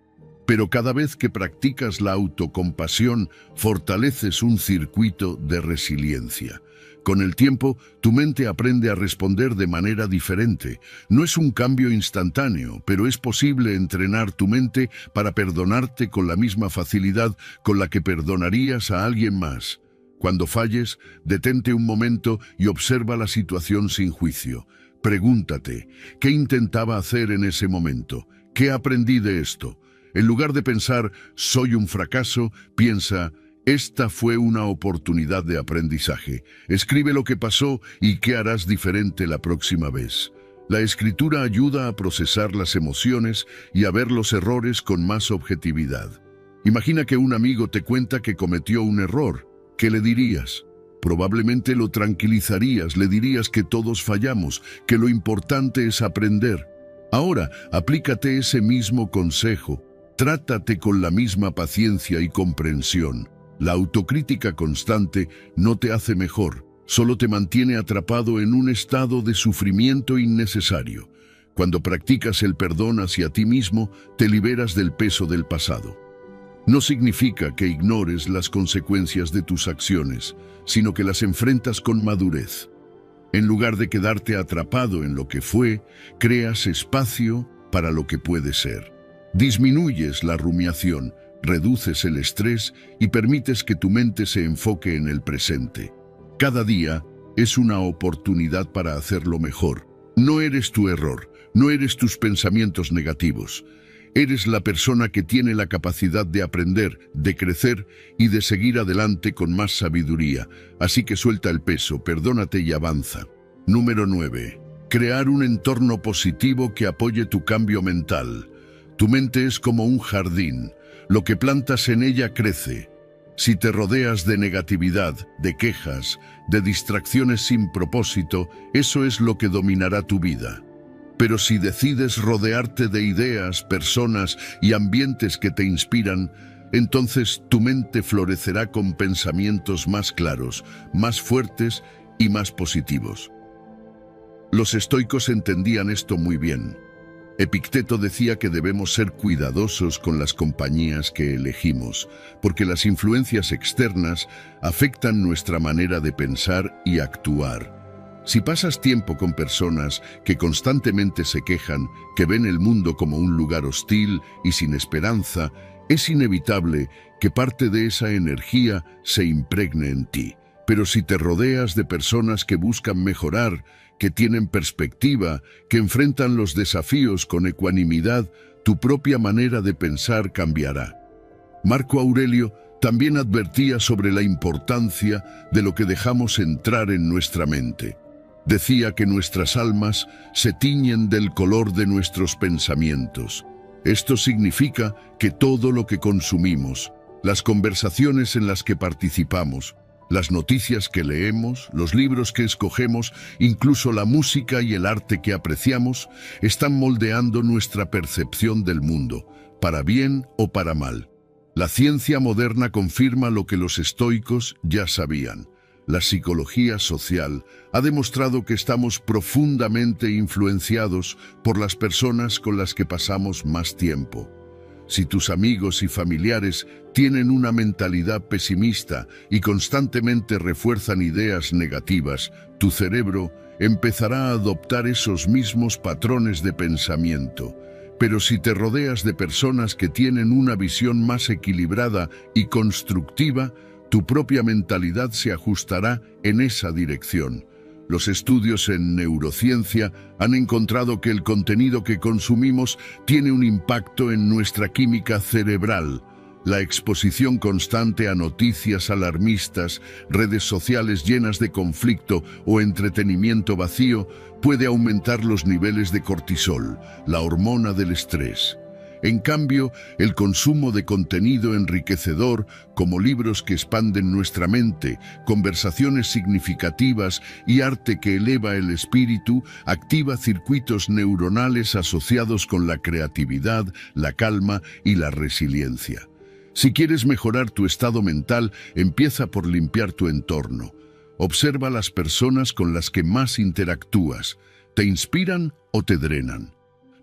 Speaker 1: Pero cada vez que practicas la autocompasión, fortaleces un circuito de resiliencia. Con el tiempo, tu mente aprende a responder de manera diferente. No es un cambio instantáneo, pero es posible entrenar tu mente para perdonarte con la misma facilidad con la que perdonarías a alguien más. Cuando falles, detente un momento y observa la situación sin juicio. Pregúntate, ¿qué intentaba hacer en ese momento? ¿Qué aprendí de esto? En lugar de pensar, soy un fracaso, piensa, esta fue una oportunidad de aprendizaje. Escribe lo que pasó y qué harás diferente la próxima vez. La escritura ayuda a procesar las emociones y a ver los errores con más objetividad. Imagina que un amigo te cuenta que cometió un error. ¿Qué le dirías? Probablemente lo tranquilizarías, le dirías que todos fallamos, que lo importante es aprender. Ahora, aplícate ese mismo consejo. Trátate con la misma paciencia y comprensión. La autocrítica constante no te hace mejor, solo te mantiene atrapado en un estado de sufrimiento innecesario. Cuando practicas el perdón hacia ti mismo, te liberas del peso del pasado. No significa que ignores las consecuencias de tus acciones, sino que las enfrentas con madurez. En lugar de quedarte atrapado en lo que fue, creas espacio para lo que puede ser. Disminuyes la rumiación, reduces el estrés y permites que tu mente se enfoque en el presente. Cada día es una oportunidad para hacerlo mejor. No eres tu error, no eres tus pensamientos negativos. Eres la persona que tiene la capacidad de aprender, de crecer y de seguir adelante con más sabiduría. Así que suelta el peso, perdónate y avanza. Número 9. Crear un entorno positivo que apoye tu cambio mental. Tu mente es como un jardín. Lo que plantas en ella crece. Si te rodeas de negatividad, de quejas, de distracciones sin propósito, eso es lo que dominará tu vida. Pero si decides rodearte de ideas, personas y ambientes que te inspiran, entonces tu mente florecerá con pensamientos más claros, más fuertes y más positivos. Los estoicos entendían esto muy bien. Epicteto decía que debemos ser cuidadosos con las compañías que elegimos, porque las influencias externas afectan nuestra manera de pensar y actuar. Si pasas tiempo con personas que constantemente se quejan, que ven el mundo como un lugar hostil y sin esperanza, es inevitable que parte de esa energía se impregne en ti. Pero si te rodeas de personas que buscan mejorar, que tienen perspectiva, que enfrentan los desafíos con ecuanimidad, tu propia manera de pensar cambiará. Marco Aurelio también advertía sobre la importancia de lo que dejamos entrar en nuestra mente. Decía que nuestras almas se tiñen del color de nuestros pensamientos. Esto significa que todo lo que consumimos, las conversaciones en las que participamos, las noticias que leemos, los libros que escogemos, incluso la música y el arte que apreciamos, están moldeando nuestra percepción del mundo, para bien o para mal. La ciencia moderna confirma lo que los estoicos ya sabían. La psicología social ha demostrado que estamos profundamente influenciados por las personas con las que pasamos más tiempo. Si tus amigos y familiares tienen una mentalidad pesimista y constantemente refuerzan ideas negativas, tu cerebro empezará a adoptar esos mismos patrones de pensamiento. Pero si te rodeas de personas que tienen una visión más equilibrada y constructiva, tu propia mentalidad se ajustará en esa dirección. Los estudios en neurociencia han encontrado que el contenido que consumimos tiene un impacto en nuestra química cerebral. La exposición constante a noticias alarmistas, redes sociales llenas de conflicto o entretenimiento vacío puede aumentar los niveles de cortisol, la hormona del estrés. En cambio, el consumo de contenido enriquecedor, como libros que expanden nuestra mente, conversaciones significativas y arte que eleva el espíritu, activa circuitos neuronales asociados con la creatividad, la calma y la resiliencia. Si quieres mejorar tu estado mental, empieza por limpiar tu entorno. Observa las personas con las que más interactúas. ¿Te inspiran o te drenan?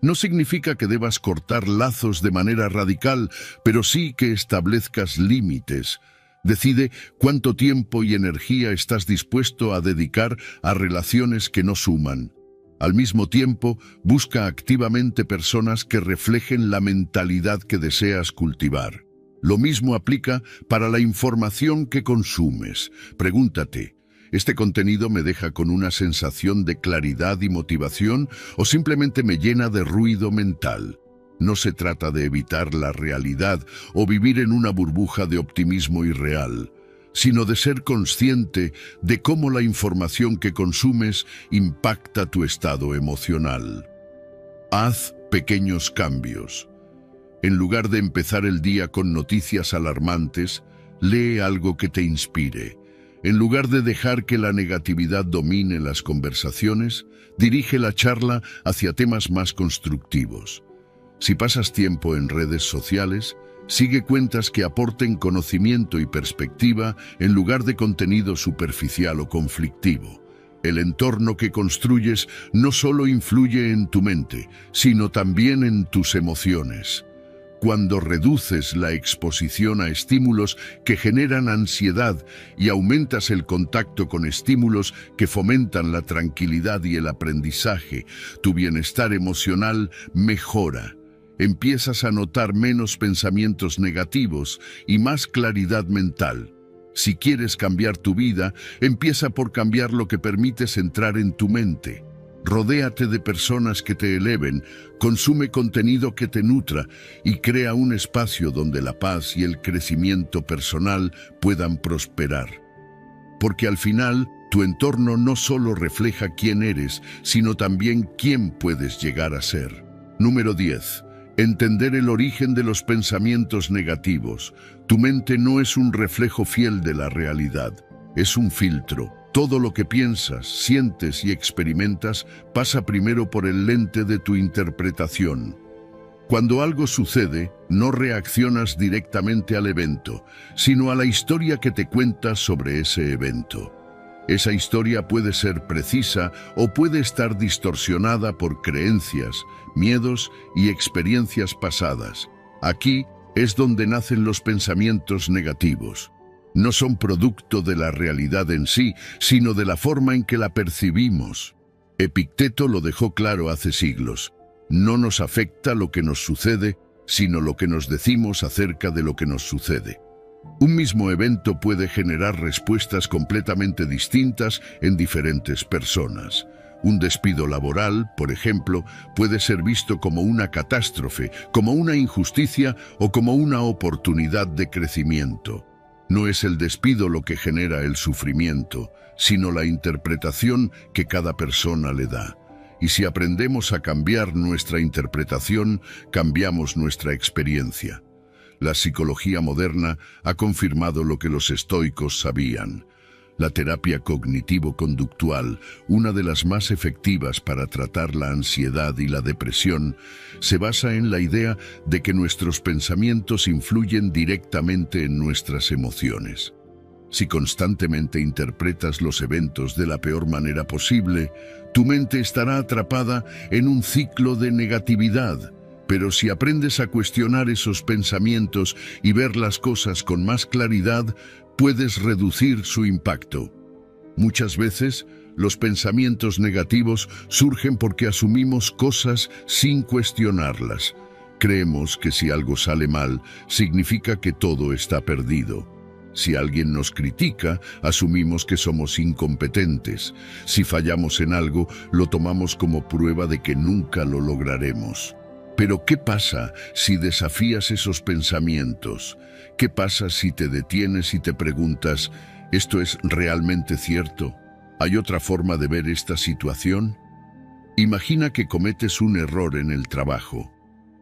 Speaker 1: No significa que debas cortar lazos de manera radical, pero sí que establezcas límites. Decide cuánto tiempo y energía estás dispuesto a dedicar a relaciones que no suman. Al mismo tiempo, busca activamente personas que reflejen la mentalidad que deseas cultivar. Lo mismo aplica para la información que consumes. Pregúntate, ¿este contenido me deja con una sensación de claridad y motivación o simplemente me llena de ruido mental? No se trata de evitar la realidad o vivir en una burbuja de optimismo irreal, sino de ser consciente de cómo la información que consumes impacta tu estado emocional. Haz pequeños cambios. En lugar de empezar el día con noticias alarmantes, lee algo que te inspire. En lugar de dejar que la negatividad domine las conversaciones, dirige la charla hacia temas más constructivos. Si pasas tiempo en redes sociales, sigue cuentas que aporten conocimiento y perspectiva en lugar de contenido superficial o conflictivo. El entorno que construyes no solo influye en tu mente, sino también en tus emociones. Cuando reduces la exposición a estímulos que generan ansiedad y aumentas el contacto con estímulos que fomentan la tranquilidad y el aprendizaje, tu bienestar emocional mejora. Empiezas a notar menos pensamientos negativos y más claridad mental. Si quieres cambiar tu vida, empieza por cambiar lo que permites entrar en tu mente. Rodéate de personas que te eleven, consume contenido que te nutra y crea un espacio donde la paz y el crecimiento personal puedan prosperar. Porque al final, tu entorno no solo refleja quién eres, sino también quién puedes llegar a ser. Número 10. Entender el origen de los pensamientos negativos. Tu mente no es un reflejo fiel de la realidad, es un filtro. Todo lo que piensas, sientes y experimentas pasa primero por el lente de tu interpretación. Cuando algo sucede, no reaccionas directamente al evento, sino a la historia que te cuentas sobre ese evento. Esa historia puede ser precisa o puede estar distorsionada por creencias, miedos y experiencias pasadas. Aquí es donde nacen los pensamientos negativos. No son producto de la realidad en sí, sino de la forma en que la percibimos. Epicteto lo dejó claro hace siglos. No nos afecta lo que nos sucede, sino lo que nos decimos acerca de lo que nos sucede. Un mismo evento puede generar respuestas completamente distintas en diferentes personas. Un despido laboral, por ejemplo, puede ser visto como una catástrofe, como una injusticia o como una oportunidad de crecimiento. No es el despido lo que genera el sufrimiento, sino la interpretación que cada persona le da. Y si aprendemos a cambiar nuestra interpretación, cambiamos nuestra experiencia. La psicología moderna ha confirmado lo que los estoicos sabían. La terapia cognitivo-conductual, una de las más efectivas para tratar la ansiedad y la depresión, se basa en la idea de que nuestros pensamientos influyen directamente en nuestras emociones. Si constantemente interpretas los eventos de la peor manera posible, tu mente estará atrapada en un ciclo de negatividad. Pero si aprendes a cuestionar esos pensamientos y ver las cosas con más claridad, puedes reducir su impacto. Muchas veces, los pensamientos negativos surgen porque asumimos cosas sin cuestionarlas. Creemos que si algo sale mal, significa que todo está perdido. Si alguien nos critica, asumimos que somos incompetentes. Si fallamos en algo, lo tomamos como prueba de que nunca lo lograremos. Pero ¿qué pasa si desafías esos pensamientos? ¿Qué pasa si te detienes y te preguntas, ¿esto es realmente cierto? ¿Hay otra forma de ver esta situación? Imagina que cometes un error en el trabajo.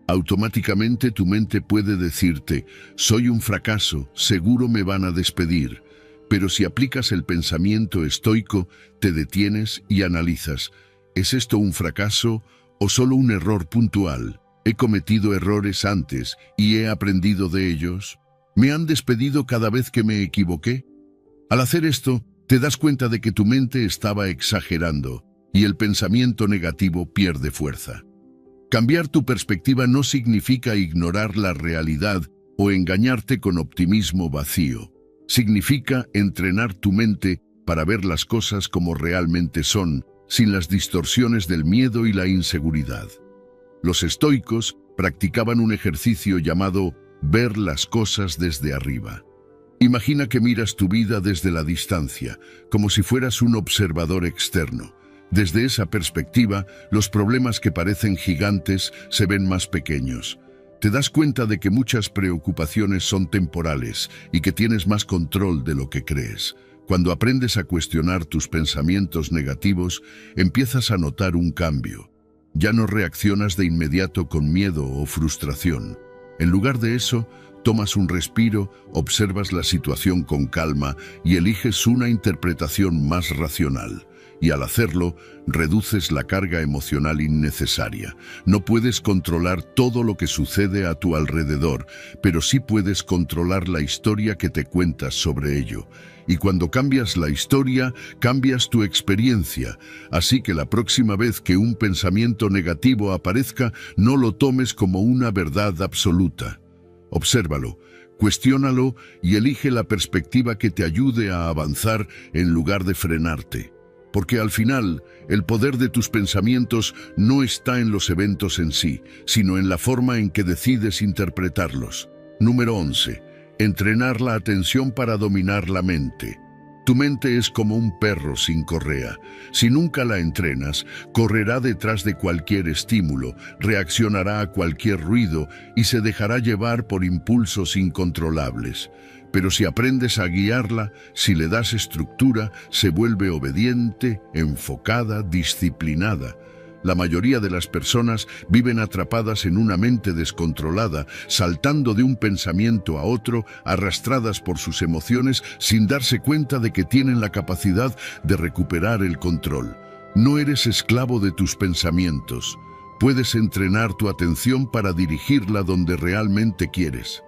Speaker 1: Automáticamente tu mente puede decirte, soy un fracaso, seguro me van a despedir. Pero si aplicas el pensamiento estoico, te detienes y analizas, ¿es esto un fracaso o solo un error puntual? ¿He cometido errores antes y he aprendido de ellos? ¿Me han despedido cada vez que me equivoqué? Al hacer esto, te das cuenta de que tu mente estaba exagerando y el pensamiento negativo pierde fuerza. Cambiar tu perspectiva no significa ignorar la realidad o engañarte con optimismo vacío. Significa entrenar tu mente para ver las cosas como realmente son, sin las distorsiones del miedo y la inseguridad. Los estoicos practicaban un ejercicio llamado ver las cosas desde arriba. Imagina que miras tu vida desde la distancia, como si fueras un observador externo. Desde esa perspectiva, los problemas que parecen gigantes se ven más pequeños. Te das cuenta de que muchas preocupaciones son temporales y que tienes más control de lo que crees. Cuando aprendes a cuestionar tus pensamientos negativos, empiezas a notar un cambio. Ya no reaccionas de inmediato con miedo o frustración. En lugar de eso, tomas un respiro, observas la situación con calma y eliges una interpretación más racional. y al hacerlo, reduces la carga emocional innecesaria. No puedes controlar todo lo que sucede a tu alrededor, pero sí puedes controlar la historia que te cuentas sobre ello. Y cuando cambias la historia, cambias tu experiencia. Así que la próxima vez que un pensamiento negativo aparezca, no lo tomes como una verdad absoluta. Obsérvalo, cuestiónalo y elige la perspectiva que te ayude a avanzar en lugar de frenarte. Porque al final, el poder de tus pensamientos no está en los eventos en sí, sino en la forma en que decides interpretarlos. Número 11. Entrenar la atención para dominar la mente. Tu mente es como un perro sin correa. Si nunca la entrenas, correrá detrás de cualquier estímulo, reaccionará a cualquier ruido y se dejará llevar por impulsos incontrolables. Pero si aprendes a guiarla, si le das estructura, se vuelve obediente, enfocada, disciplinada. La mayoría de las personas viven atrapadas en una mente descontrolada, saltando de un pensamiento a otro, arrastradas por sus emociones sin darse cuenta de que tienen la capacidad de recuperar el control. No eres esclavo de tus pensamientos. Puedes entrenar tu atención para dirigirla donde realmente quieres.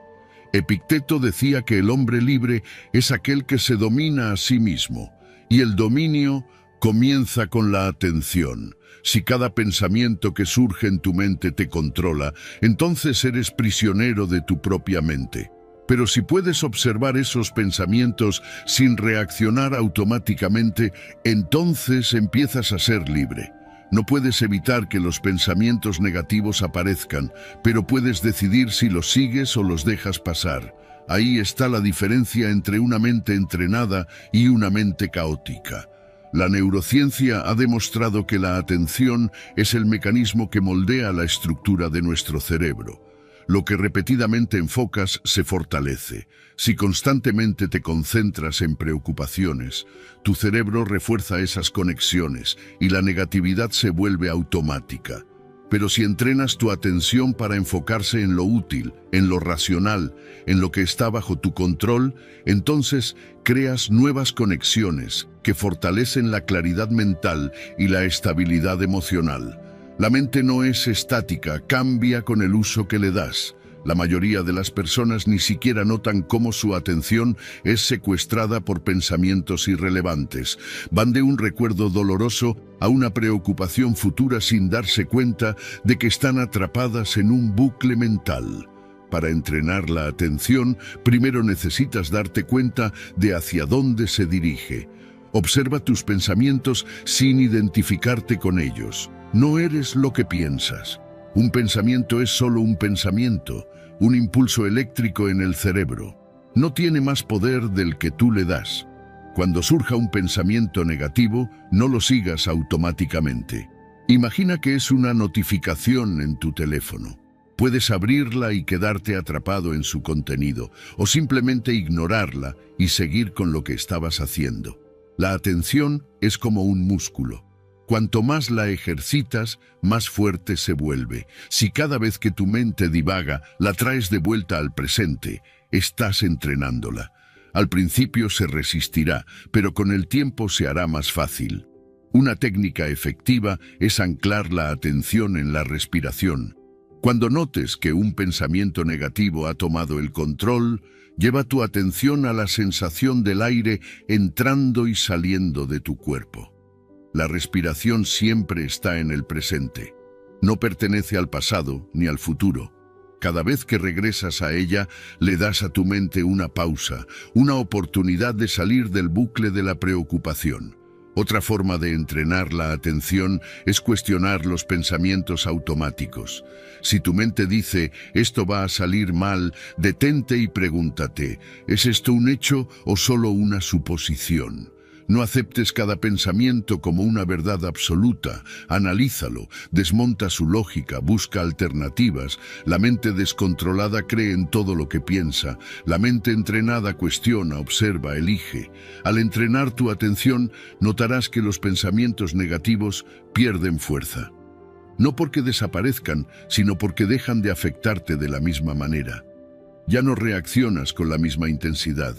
Speaker 1: Epicteto decía que el hombre libre es aquel que se domina a sí mismo, y el dominio comienza con la atención. Si cada pensamiento que surge en tu mente te controla, entonces eres prisionero de tu propia mente. Pero si puedes observar esos pensamientos sin reaccionar automáticamente, entonces empiezas a ser libre. No puedes evitar que los pensamientos negativos aparezcan, pero puedes decidir si los sigues o los dejas pasar. Ahí está la diferencia entre una mente entrenada y una mente caótica. La neurociencia ha demostrado que la atención es el mecanismo que moldea la estructura de nuestro cerebro. Lo que repetidamente enfocas se fortalece. Si constantemente te concentras en preocupaciones, tu cerebro refuerza esas conexiones y la negatividad se vuelve automática. Pero si entrenas tu atención para enfocarse en lo útil, en lo racional, en lo que está bajo tu control, entonces creas nuevas conexiones que fortalecen la claridad mental y la estabilidad emocional. La mente no es estática, cambia con el uso que le das. La mayoría de las personas ni siquiera notan cómo su atención es secuestrada por pensamientos irrelevantes. Van de un recuerdo doloroso a una preocupación futura sin darse cuenta de que están atrapadas en un bucle mental. Para entrenar la atención, primero necesitas darte cuenta de hacia dónde se dirige. Observa tus pensamientos sin identificarte con ellos. No eres lo que piensas. Un pensamiento es solo un pensamiento, un impulso eléctrico en el cerebro. No tiene más poder del que tú le das. Cuando surja un pensamiento negativo, no lo sigas automáticamente. Imagina que es una notificación en tu teléfono. Puedes abrirla y quedarte atrapado en su contenido, o simplemente ignorarla y seguir con lo que estabas haciendo. La atención es como un músculo. Cuanto más la ejercitas, más fuerte se vuelve. Si cada vez que tu mente divaga, la traes de vuelta al presente, estás entrenándola. Al principio se resistirá, pero con el tiempo se hará más fácil. Una técnica efectiva es anclar la atención en la respiración. Cuando notes que un pensamiento negativo ha tomado el control, lleva tu atención a la sensación del aire entrando y saliendo de tu cuerpo. La respiración siempre está en el presente. No pertenece al pasado ni al futuro. Cada vez que regresas a ella, le das a tu mente una pausa, una oportunidad de salir del bucle de la preocupación. Otra forma de entrenar la atención es cuestionar los pensamientos automáticos. Si tu mente dice, esto va a salir mal, detente y pregúntate, ¿es esto un hecho o solo una suposición? No aceptes cada pensamiento como una verdad absoluta, analízalo, desmonta su lógica, busca alternativas. La mente descontrolada cree en todo lo que piensa, la mente entrenada cuestiona, observa, elige. Al entrenar tu atención, notarás que los pensamientos negativos pierden fuerza. No porque desaparezcan, sino porque dejan de afectarte de la misma manera. Ya no reaccionas con la misma intensidad.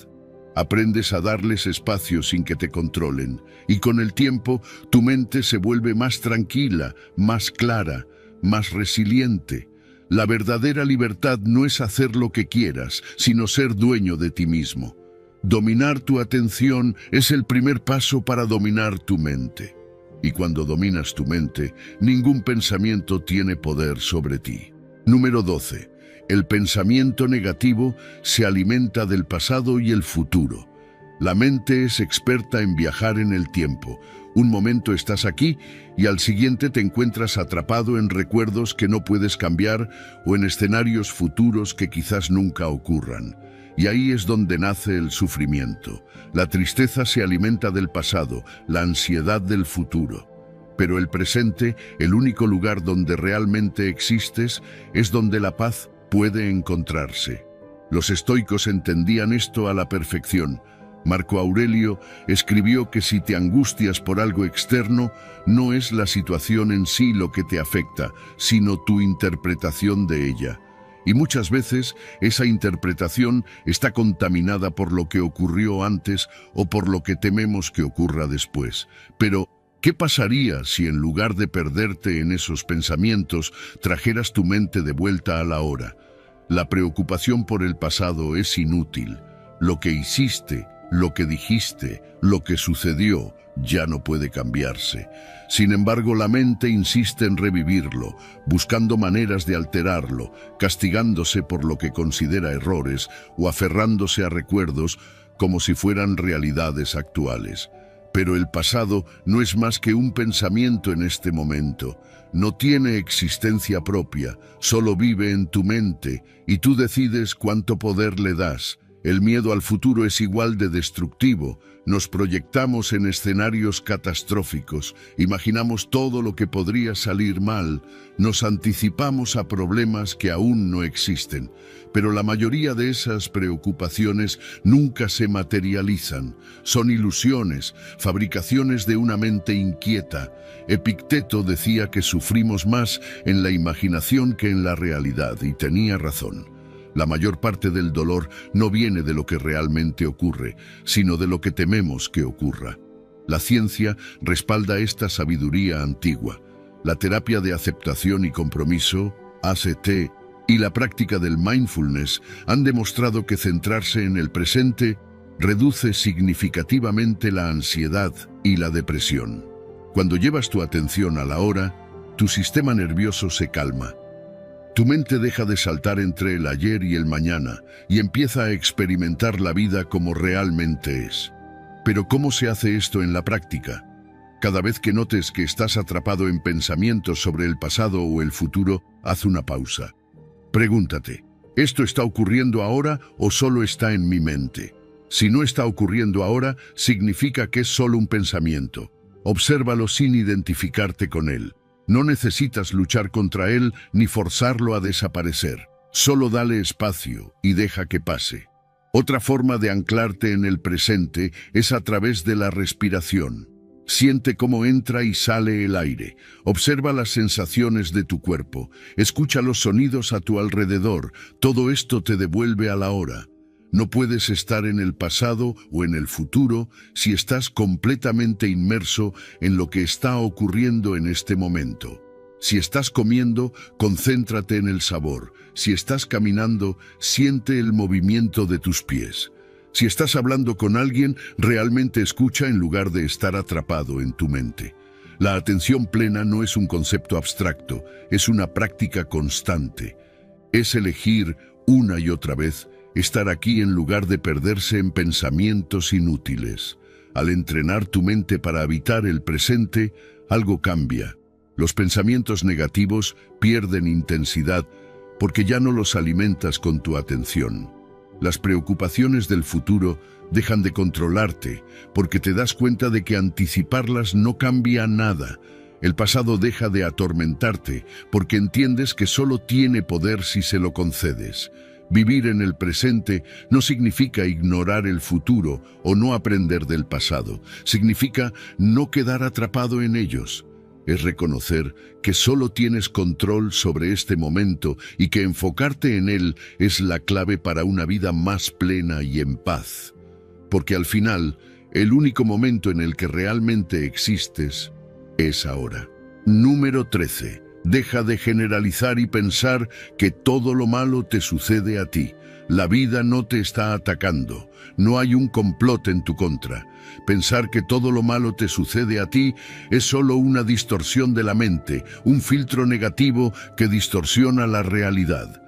Speaker 1: Aprendes a darles espacio sin que te controlen, y con el tiempo tu mente se vuelve más tranquila, más clara, más resiliente. La verdadera libertad no es hacer lo que quieras, sino ser dueño de ti mismo. Dominar tu atención es el primer paso para dominar tu mente. Y cuando dominas tu mente, ningún pensamiento tiene poder sobre ti. Número 12. El pensamiento negativo se alimenta del pasado y el futuro. La mente es experta en viajar en el tiempo. Un momento estás aquí y al siguiente te encuentras atrapado en recuerdos que no puedes cambiar o en escenarios futuros que quizás nunca ocurran. Y ahí es donde nace el sufrimiento. La tristeza se alimenta del pasado, la ansiedad del futuro. Pero el presente, el único lugar donde realmente existes, es donde la paz puede encontrarse. Los estoicos entendían esto a la perfección. Marco Aurelio escribió que si te angustias por algo externo, no es la situación en sí lo que te afecta, sino tu interpretación de ella. Y muchas veces esa interpretación está contaminada por lo que ocurrió antes o por lo que tememos que ocurra después. Pero, ¿qué pasaría si en lugar de perderte en esos pensamientos, trajeras tu mente de vuelta a la hora? La preocupación por el pasado es inútil. Lo que hiciste, lo que dijiste, lo que sucedió, ya no puede cambiarse. Sin embargo, la mente insiste en revivirlo, buscando maneras de alterarlo, castigándose por lo que considera errores o aferrándose a recuerdos como si fueran realidades actuales. Pero el pasado no es más que un pensamiento en este momento. No tiene existencia propia, solo vive en tu mente y tú decides cuánto poder le das. El miedo al futuro es igual de destructivo. Nos proyectamos en escenarios catastróficos, imaginamos todo lo que podría salir mal, nos anticipamos a problemas que aún no existen. Pero la mayoría de esas preocupaciones nunca se materializan. Son ilusiones, fabricaciones de una mente inquieta. Epicteto decía que sufrimos más en la imaginación que en la realidad, y tenía razón. La mayor parte del dolor no viene de lo que realmente ocurre, sino de lo que tememos que ocurra. La ciencia respalda esta sabiduría antigua. La terapia de aceptación y compromiso, ACT, y la práctica del mindfulness han demostrado que centrarse en el presente reduce significativamente la ansiedad y la depresión. Cuando llevas tu atención a la hora, tu sistema nervioso se calma. Tu mente deja de saltar entre el ayer y el mañana y empieza a experimentar la vida como realmente es. Pero ¿cómo se hace esto en la práctica? Cada vez que notes que estás atrapado en pensamientos sobre el pasado o el futuro, haz una pausa. Pregúntate, ¿esto está ocurriendo ahora o solo está en mi mente? Si no está ocurriendo ahora, significa que es solo un pensamiento. Obsérvalo sin identificarte con él. No necesitas luchar contra él ni forzarlo a desaparecer. Solo dale espacio y deja que pase. Otra forma de anclarte en el presente es a través de la respiración. Siente cómo entra y sale el aire. Observa las sensaciones de tu cuerpo. Escucha los sonidos a tu alrededor. Todo esto te devuelve a la hora. No puedes estar en el pasado o en el futuro si estás completamente inmerso en lo que está ocurriendo en este momento. Si estás comiendo, concéntrate en el sabor. Si estás caminando, siente el movimiento de tus pies. Si estás hablando con alguien, realmente escucha en lugar de estar atrapado en tu mente. La atención plena no es un concepto abstracto, es una práctica constante. Es elegir una y otra vez estar aquí en lugar de perderse en pensamientos inútiles. Al entrenar tu mente para habitar el presente, algo cambia. Los pensamientos negativos pierden intensidad porque ya no los alimentas con tu atención. Las preocupaciones del futuro dejan de controlarte porque te das cuenta de que anticiparlas no cambia nada. El pasado deja de atormentarte porque entiendes que solo tiene poder si se lo concedes. Vivir en el presente no significa ignorar el futuro o no aprender del pasado. Significa no quedar atrapado en ellos. Es reconocer que solo tienes control sobre este momento y que enfocarte en él es la clave para una vida más plena y en paz. porque al final, el único momento en el que realmente existes es ahora. Número 13. Deja de generalizar y pensar que todo lo malo te sucede a ti. La vida no te está atacando, no hay un complot en tu contra. Pensar que todo lo malo te sucede a ti es solo una distorsión de la mente, un filtro negativo que distorsiona la realidad.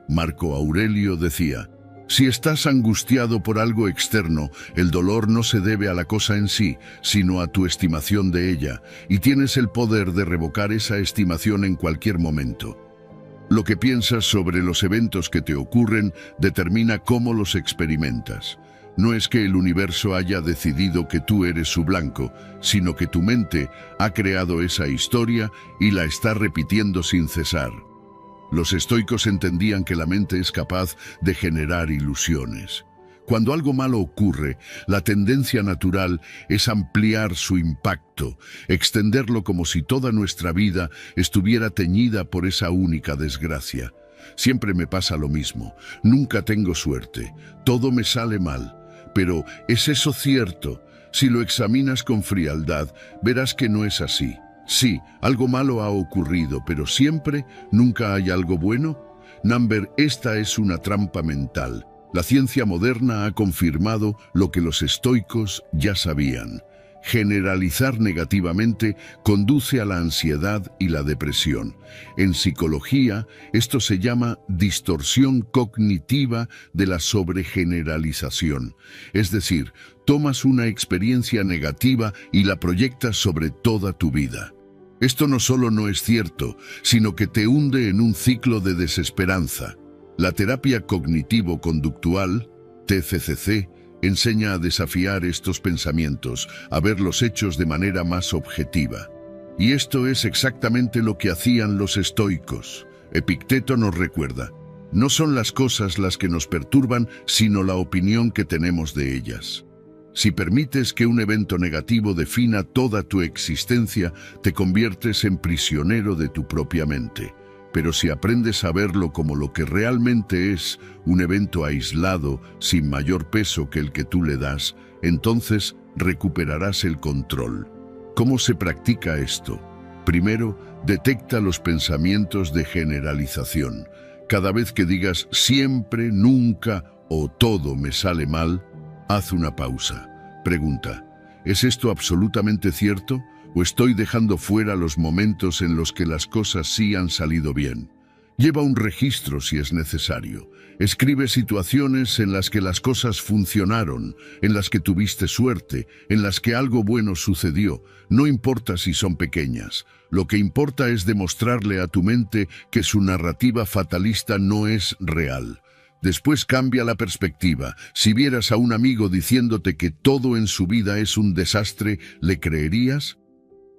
Speaker 1: Marco Aurelio decía: si estás angustiado por algo externo, el dolor no se debe a la cosa en sí, sino a tu estimación de ella, y tienes el poder de revocar esa estimación en cualquier momento. Lo que piensas sobre los eventos que te ocurren determina cómo los experimentas. No es que el universo haya decidido que tú eres su blanco, sino que tu mente ha creado esa historia y la está repitiendo sin cesar. Los estoicos entendían que la mente es capaz de generar ilusiones. Cuando algo malo ocurre, la tendencia natural es ampliar su impacto, extenderlo como si toda nuestra vida estuviera teñida por esa única desgracia. Siempre me pasa lo mismo, nunca tengo suerte, todo me sale mal. Pero, ¿es eso cierto? Si lo examinas con frialdad, verás que no es así. Sí, algo malo ha ocurrido, pero siempre, ¿nunca hay algo bueno? Esta es una trampa mental. La ciencia moderna ha confirmado lo que los estoicos ya sabían. Generalizar negativamente conduce a la ansiedad y la depresión. En psicología, esto se llama distorsión cognitiva de la sobregeneralización. Es decir, tomas una experiencia negativa y la proyectas sobre toda tu vida. Esto no solo no es cierto, sino que te hunde en un ciclo de desesperanza. La terapia cognitivo-conductual, TCCC, enseña a desafiar estos pensamientos, a ver los hechos de manera más objetiva. Y esto es exactamente lo que hacían los estoicos. Epicteto nos recuerda: no son las cosas las que nos perturban, sino la opinión que tenemos de ellas. Si permites que un evento negativo defina toda tu existencia, te conviertes en prisionero de tu propia mente. Pero si aprendes a verlo como lo que realmente es, un evento aislado, sin mayor peso que el que tú le das, entonces recuperarás el control. ¿Cómo se practica esto? Primero, detecta los pensamientos de generalización. Cada vez que digas siempre, nunca o todo me sale mal, haz una pausa. Pregunta: ¿es esto absolutamente cierto? ¿O estoy dejando fuera los momentos en los que las cosas sí han salido bien? Lleva un registro si es necesario. Escribe situaciones en las que las cosas funcionaron, en las que tuviste suerte, en las que algo bueno sucedió. No importa si son pequeñas. Lo que importa es demostrarle a tu mente que su narrativa fatalista no es real. Después cambia la perspectiva. Si vieras a un amigo diciéndote que todo en su vida es un desastre, ¿le creerías?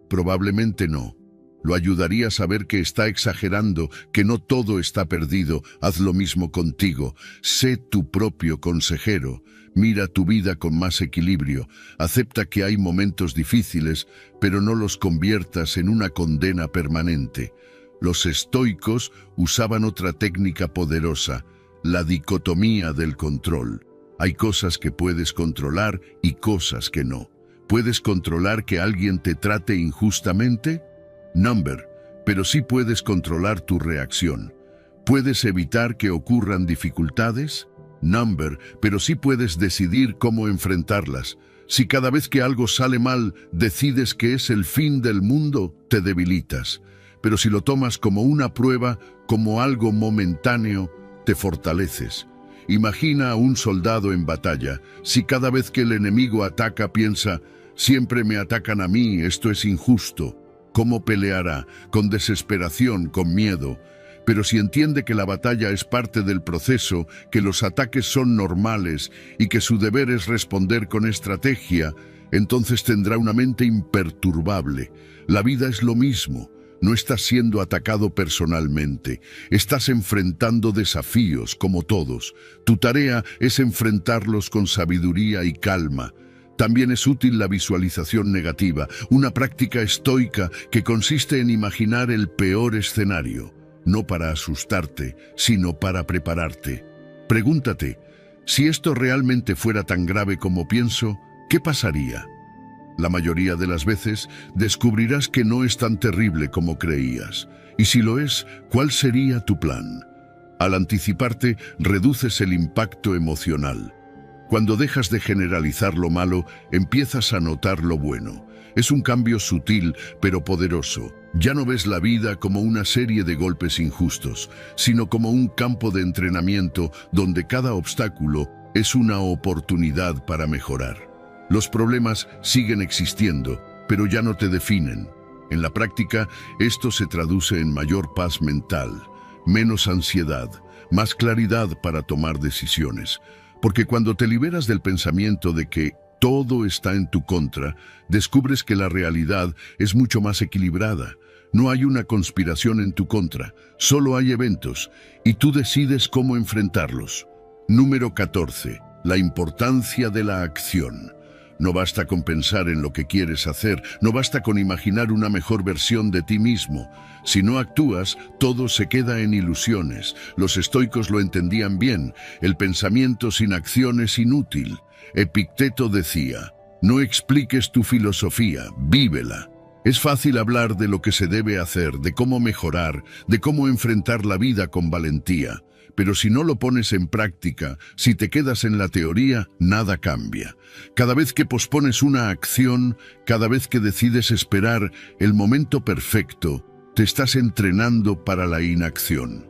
Speaker 1: Probablemente no. Lo ayudaría a saber que está exagerando, que no todo está perdido. Haz lo mismo contigo. Sé tu propio consejero. Mira tu vida con más equilibrio. Acepta que hay momentos difíciles, pero no los conviertas en una condena permanente. Los estoicos usaban otra técnica poderosa: la dicotomía del control. Hay cosas que puedes controlar y cosas que no. ¿Puedes controlar que alguien te trate injustamente? Pero sí puedes controlar tu reacción. ¿Puedes evitar que ocurran dificultades? Pero sí puedes decidir cómo enfrentarlas. Si cada vez que algo sale mal decides que es el fin del mundo, te debilitas. Pero si lo tomas como una prueba, como algo momentáneo, te fortaleces. Imagina a un soldado en batalla. Si cada vez que el enemigo ataca piensa: siempre me atacan a mí, esto es injusto, ¿cómo peleará? Con desesperación, con miedo. Pero si entiende que la batalla es parte del proceso, que los ataques son normales y que su deber es responder con estrategia, entonces tendrá una mente imperturbable. La vida es lo mismo. No estás siendo atacado personalmente, estás enfrentando desafíos como todos. Tu tarea es enfrentarlos con sabiduría y calma. También es útil la visualización negativa, una práctica estoica que consiste en imaginar el peor escenario, no para asustarte, sino para prepararte. Pregúntate: Si esto realmente fuera tan grave como pienso, ¿qué pasaría? La mayoría de las veces descubrirás que no es tan terrible como creías. Y si lo es, ¿cuál sería tu plan? Al anticiparte, reduces el impacto emocional. Cuando dejas de generalizar lo malo, empiezas a notar lo bueno. Es un cambio sutil, pero poderoso. Ya no ves la vida como una serie de golpes injustos, sino como un campo de entrenamiento donde cada obstáculo es una oportunidad para mejorar. Los problemas siguen existiendo, pero ya no te definen. En la práctica, esto se traduce en mayor paz mental, menos ansiedad, más claridad para tomar decisiones. Porque cuando te liberas del pensamiento de que todo está en tu contra, descubres que la realidad es mucho más equilibrada. No hay una conspiración en tu contra, solo hay eventos, y tú decides cómo enfrentarlos. Número 14. La importancia de la acción. No basta con pensar en lo que quieres hacer, no basta con imaginar una mejor versión de ti mismo. Si no actúas, todo se queda en ilusiones. Los estoicos lo entendían bien. El pensamiento sin acción es inútil. Epicteto decía, no expliques tu filosofía, vívela. Es fácil hablar de lo que se debe hacer, de cómo mejorar, de cómo enfrentar la vida con valentía. Pero si no lo pones en práctica, si te quedas en la teoría, nada cambia. Cada vez que pospones una acción, cada vez que decides esperar el momento perfecto, te estás entrenando para la inacción.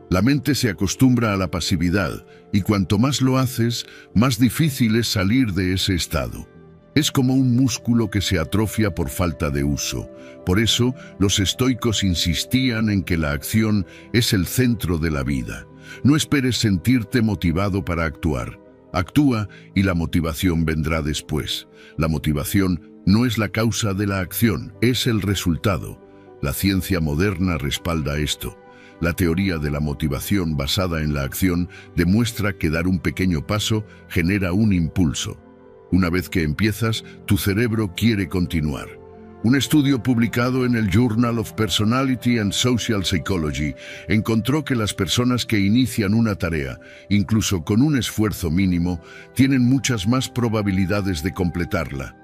Speaker 1: La mente se acostumbra a la pasividad, y cuanto más lo haces, más difícil es salir de ese estado. Es como un músculo que se atrofia por falta de uso. Por eso, los estoicos insistían en que la acción es el centro de la vida. No esperes sentirte motivado para actuar. Actúa y la motivación vendrá después. La motivación no es la causa de la acción, es el resultado. La ciencia moderna respalda esto. La teoría de la motivación basada en la acción demuestra que dar un pequeño paso genera un impulso. Una vez que empiezas, tu cerebro quiere continuar. Un estudio publicado en el Journal of Personality and Social Psychology encontró que las personas que inician una tarea, incluso con un esfuerzo mínimo, tienen muchas más probabilidades de completarla.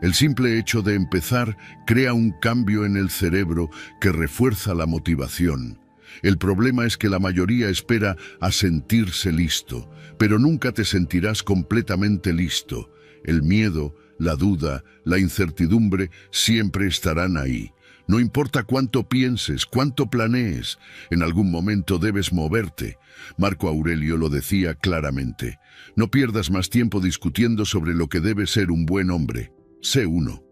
Speaker 1: El simple hecho de empezar crea un cambio en el cerebro que refuerza la motivación. El problema es que la mayoría espera a sentirse listo, pero nunca te sentirás completamente listo. El miedo, la duda, la incertidumbre siempre estarán ahí. No importa cuánto pienses, cuánto planees, en algún momento debes moverte. Marco Aurelio lo decía claramente. No pierdas más tiempo discutiendo sobre lo que debe ser un buen hombre. Sé uno.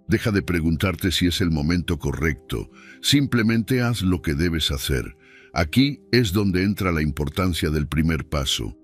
Speaker 1: Deja de preguntarte si es el momento correcto. Simplemente haz lo que debes hacer. Aquí es donde entra la importancia del primer paso.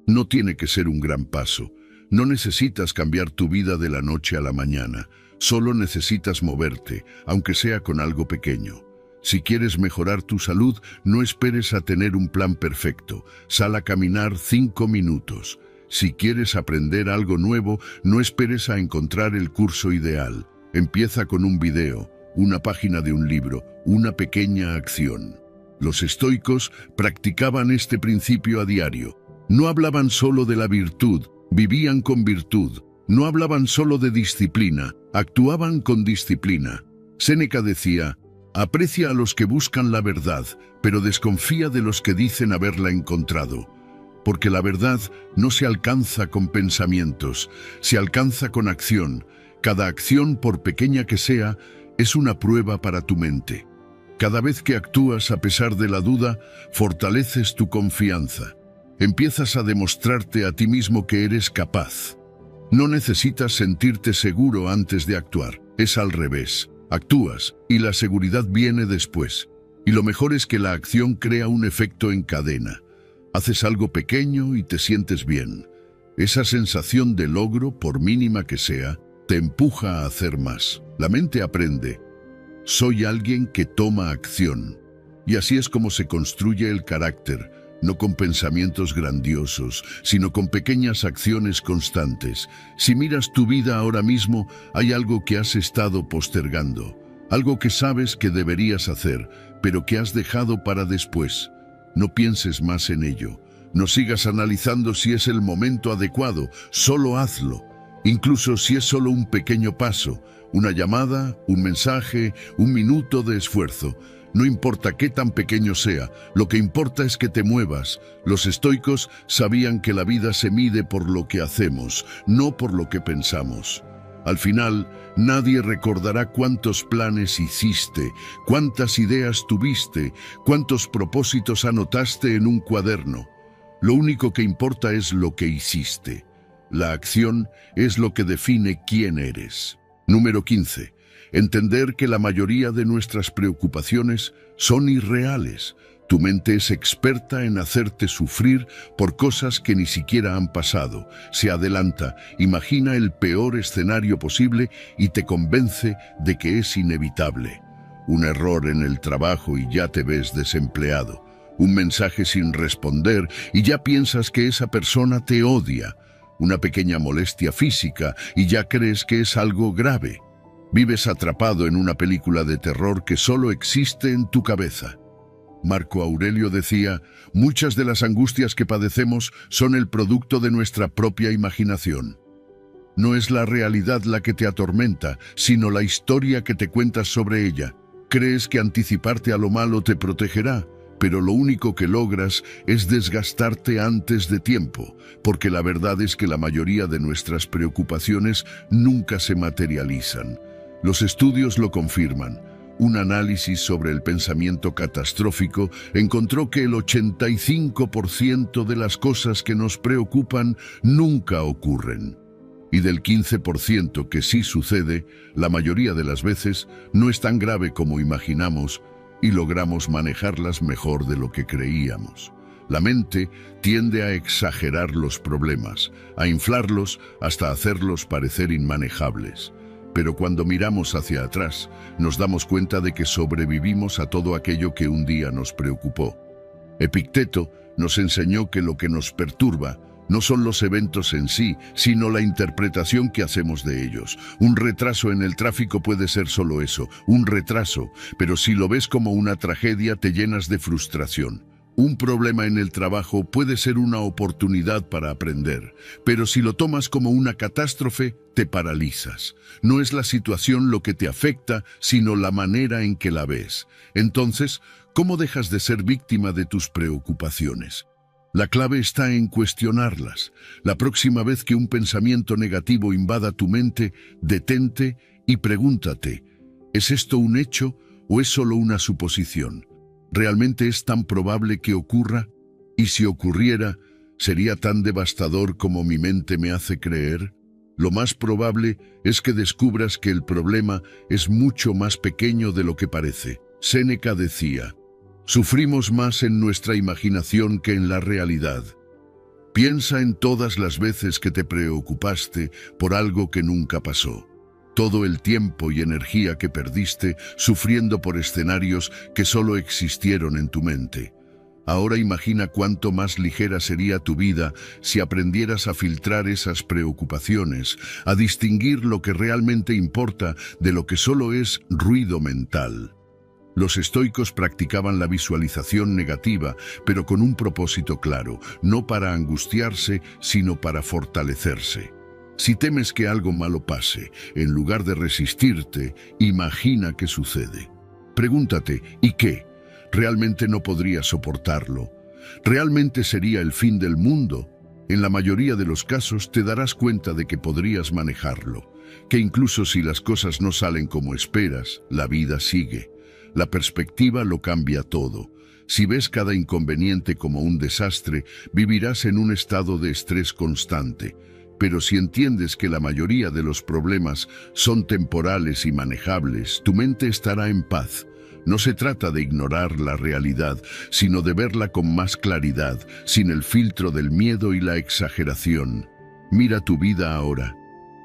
Speaker 1: No tiene que ser un gran paso. No necesitas cambiar tu vida de la noche a la mañana. Solo necesitas moverte, aunque sea con algo pequeño. Si quieres mejorar tu salud, no esperes a tener un plan perfecto. Sal a caminar 5 minutos. Si quieres aprender algo nuevo, no esperes a encontrar el curso ideal. Empieza con un video, una página de un libro, una pequeña acción. Los estoicos practicaban este principio a diario. No hablaban solo de la virtud, vivían con virtud. No hablaban solo de disciplina, actuaban con disciplina. Séneca decía, aprecia a los que buscan la verdad, pero desconfía de los que dicen haberla encontrado. Porque la verdad no se alcanza con pensamientos, se alcanza con acción. Cada acción, por pequeña que sea, es una prueba para tu mente. Cada vez que actúas a pesar de la duda, fortaleces tu confianza. Empiezas a demostrarte a ti mismo que eres capaz. No necesitas sentirte seguro antes de actuar, es al revés. Actúas y la seguridad viene después. Y lo mejor es que la acción crea un efecto en cadena. Haces algo pequeño y te sientes bien. Esa sensación de logro, por mínima que sea, te empuja a hacer más. La mente aprende. Soy alguien que toma acción. Y así es como se construye el carácter, no con pensamientos grandiosos, sino con pequeñas acciones constantes. Si miras tu vida ahora mismo, hay algo que has estado postergando, algo que sabes que deberías hacer, pero que has dejado para después. No pienses más en ello. No sigas analizando si es el momento adecuado, solo hazlo. Incluso si es solo un pequeño paso, una llamada, un mensaje, un minuto de esfuerzo. No importa qué tan pequeño sea, lo que importa es que te muevas. Los estoicos sabían que la vida se mide por lo que hacemos, no por lo que pensamos. Al final, nadie recordará cuántos planes hiciste, cuántas ideas tuviste, cuántos propósitos anotaste en un cuaderno. Lo único que importa es lo que hiciste. La acción es lo que define quién eres. Número 15. Entender que la mayoría de nuestras preocupaciones son irreales. Tu mente es experta en hacerte sufrir por cosas que ni siquiera han pasado. Se adelanta, imagina el peor escenario posible y te convence de que es inevitable. Un error en el trabajo y ya te ves desempleado. Un mensaje sin responder y ya piensas que esa persona te odia. Una pequeña molestia física y ya crees que es algo grave. Vives atrapado en una película de terror que solo existe en tu cabeza. Marco Aurelio decía, muchas de las angustias que padecemos son el producto de nuestra propia imaginación. No es la realidad la que te atormenta, sino la historia que te cuentas sobre ella. Crees que anticiparte a lo malo te protegerá, pero lo único que logras es desgastarte antes de tiempo, porque la verdad es que la mayoría de nuestras preocupaciones nunca se materializan. Los estudios lo confirman. Un análisis sobre el pensamiento catastrófico encontró que el 85% de las cosas que nos preocupan nunca ocurren. Y del 15% que sí sucede, la mayoría de las veces no es tan grave como imaginamos y logramos manejarlas mejor de lo que creíamos. La mente tiende a exagerar los problemas, a inflarlos hasta hacerlos parecer inmanejables. Pero cuando miramos hacia atrás, nos damos cuenta de que sobrevivimos a todo aquello que un día nos preocupó. Epicteto nos enseñó que lo que nos perturba no son los eventos en sí, sino la interpretación que hacemos de ellos. Un retraso en el tráfico puede ser solo eso, un retraso, pero si lo ves como una tragedia te llenas de frustración. Un problema en el trabajo puede ser una oportunidad para aprender, pero si lo tomas como una catástrofe, te paralizas. No es la situación lo que te afecta, sino la manera en que la ves. Entonces, ¿cómo dejas de ser víctima de tus preocupaciones? La clave está en cuestionarlas. La próxima vez que un pensamiento negativo invada tu mente, detente y pregúntate, ¿es esto un hecho o es solo una suposición? ¿Realmente es tan probable que ocurra? Y si ocurriera, ¿sería tan devastador como mi mente me hace creer? Lo más probable es que descubras que el problema es mucho más pequeño de lo que parece. Séneca decía, sufrimos más en nuestra imaginación que en la realidad. Piensa en todas las veces que te preocupaste por algo que nunca pasó. Todo el tiempo y energía que perdiste sufriendo por escenarios que solo existieron en tu mente. Ahora imagina cuánto más ligera sería tu vida si aprendieras a filtrar esas preocupaciones, a distinguir lo que realmente importa de lo que solo es ruido mental. Los estoicos practicaban la visualización negativa, pero con un propósito claro, no para angustiarse, sino para fortalecerse. Si temes que algo malo pase, en lugar de resistirte, imagina qué sucede. Pregúntate, ¿y qué? ¿Realmente no podría soportarlo? ¿Realmente sería el fin del mundo? En la mayoría de los casos te darás cuenta de que podrías manejarlo, que incluso si las cosas no salen como esperas, la vida sigue. La perspectiva lo cambia todo. Si ves cada inconveniente como un desastre, vivirás en un estado de estrés constante. Pero si entiendes que la mayoría de los problemas son temporales y manejables, tu mente estará en paz. No se trata de ignorar la realidad, sino de verla con más claridad, sin el filtro del miedo y la exageración. Mira tu vida ahora.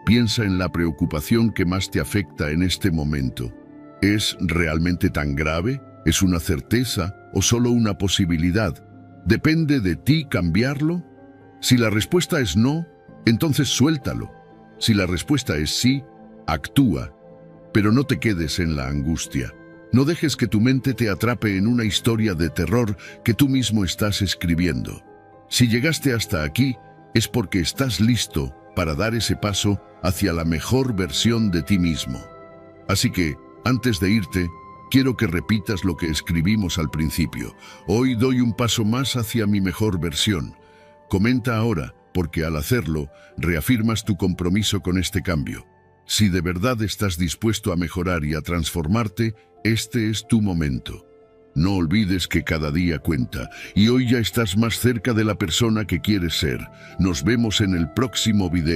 Speaker 1: Piensa en la preocupación que más te afecta en este momento. ¿Es realmente tan grave? ¿Es una certeza o solo una posibilidad? ¿Depende de ti cambiarlo? Si la respuesta es no, entonces suéltalo. Si la respuesta es sí, actúa. Pero no te quedes en la angustia. No dejes que tu mente te atrape en una historia de terror que tú mismo estás escribiendo. Si llegaste hasta aquí, es porque estás listo para dar ese paso hacia la mejor versión de ti mismo. Así que, antes de irte, quiero que repitas lo que escribimos al principio. Hoy doy un paso más hacia mi mejor versión. Comenta ahora, porque al hacerlo, reafirmas tu compromiso con este cambio. Si de verdad estás dispuesto a mejorar y a transformarte, este es tu momento. No olvides que cada día cuenta, y hoy ya estás más cerca de la persona que quieres ser. Nos vemos en el próximo video.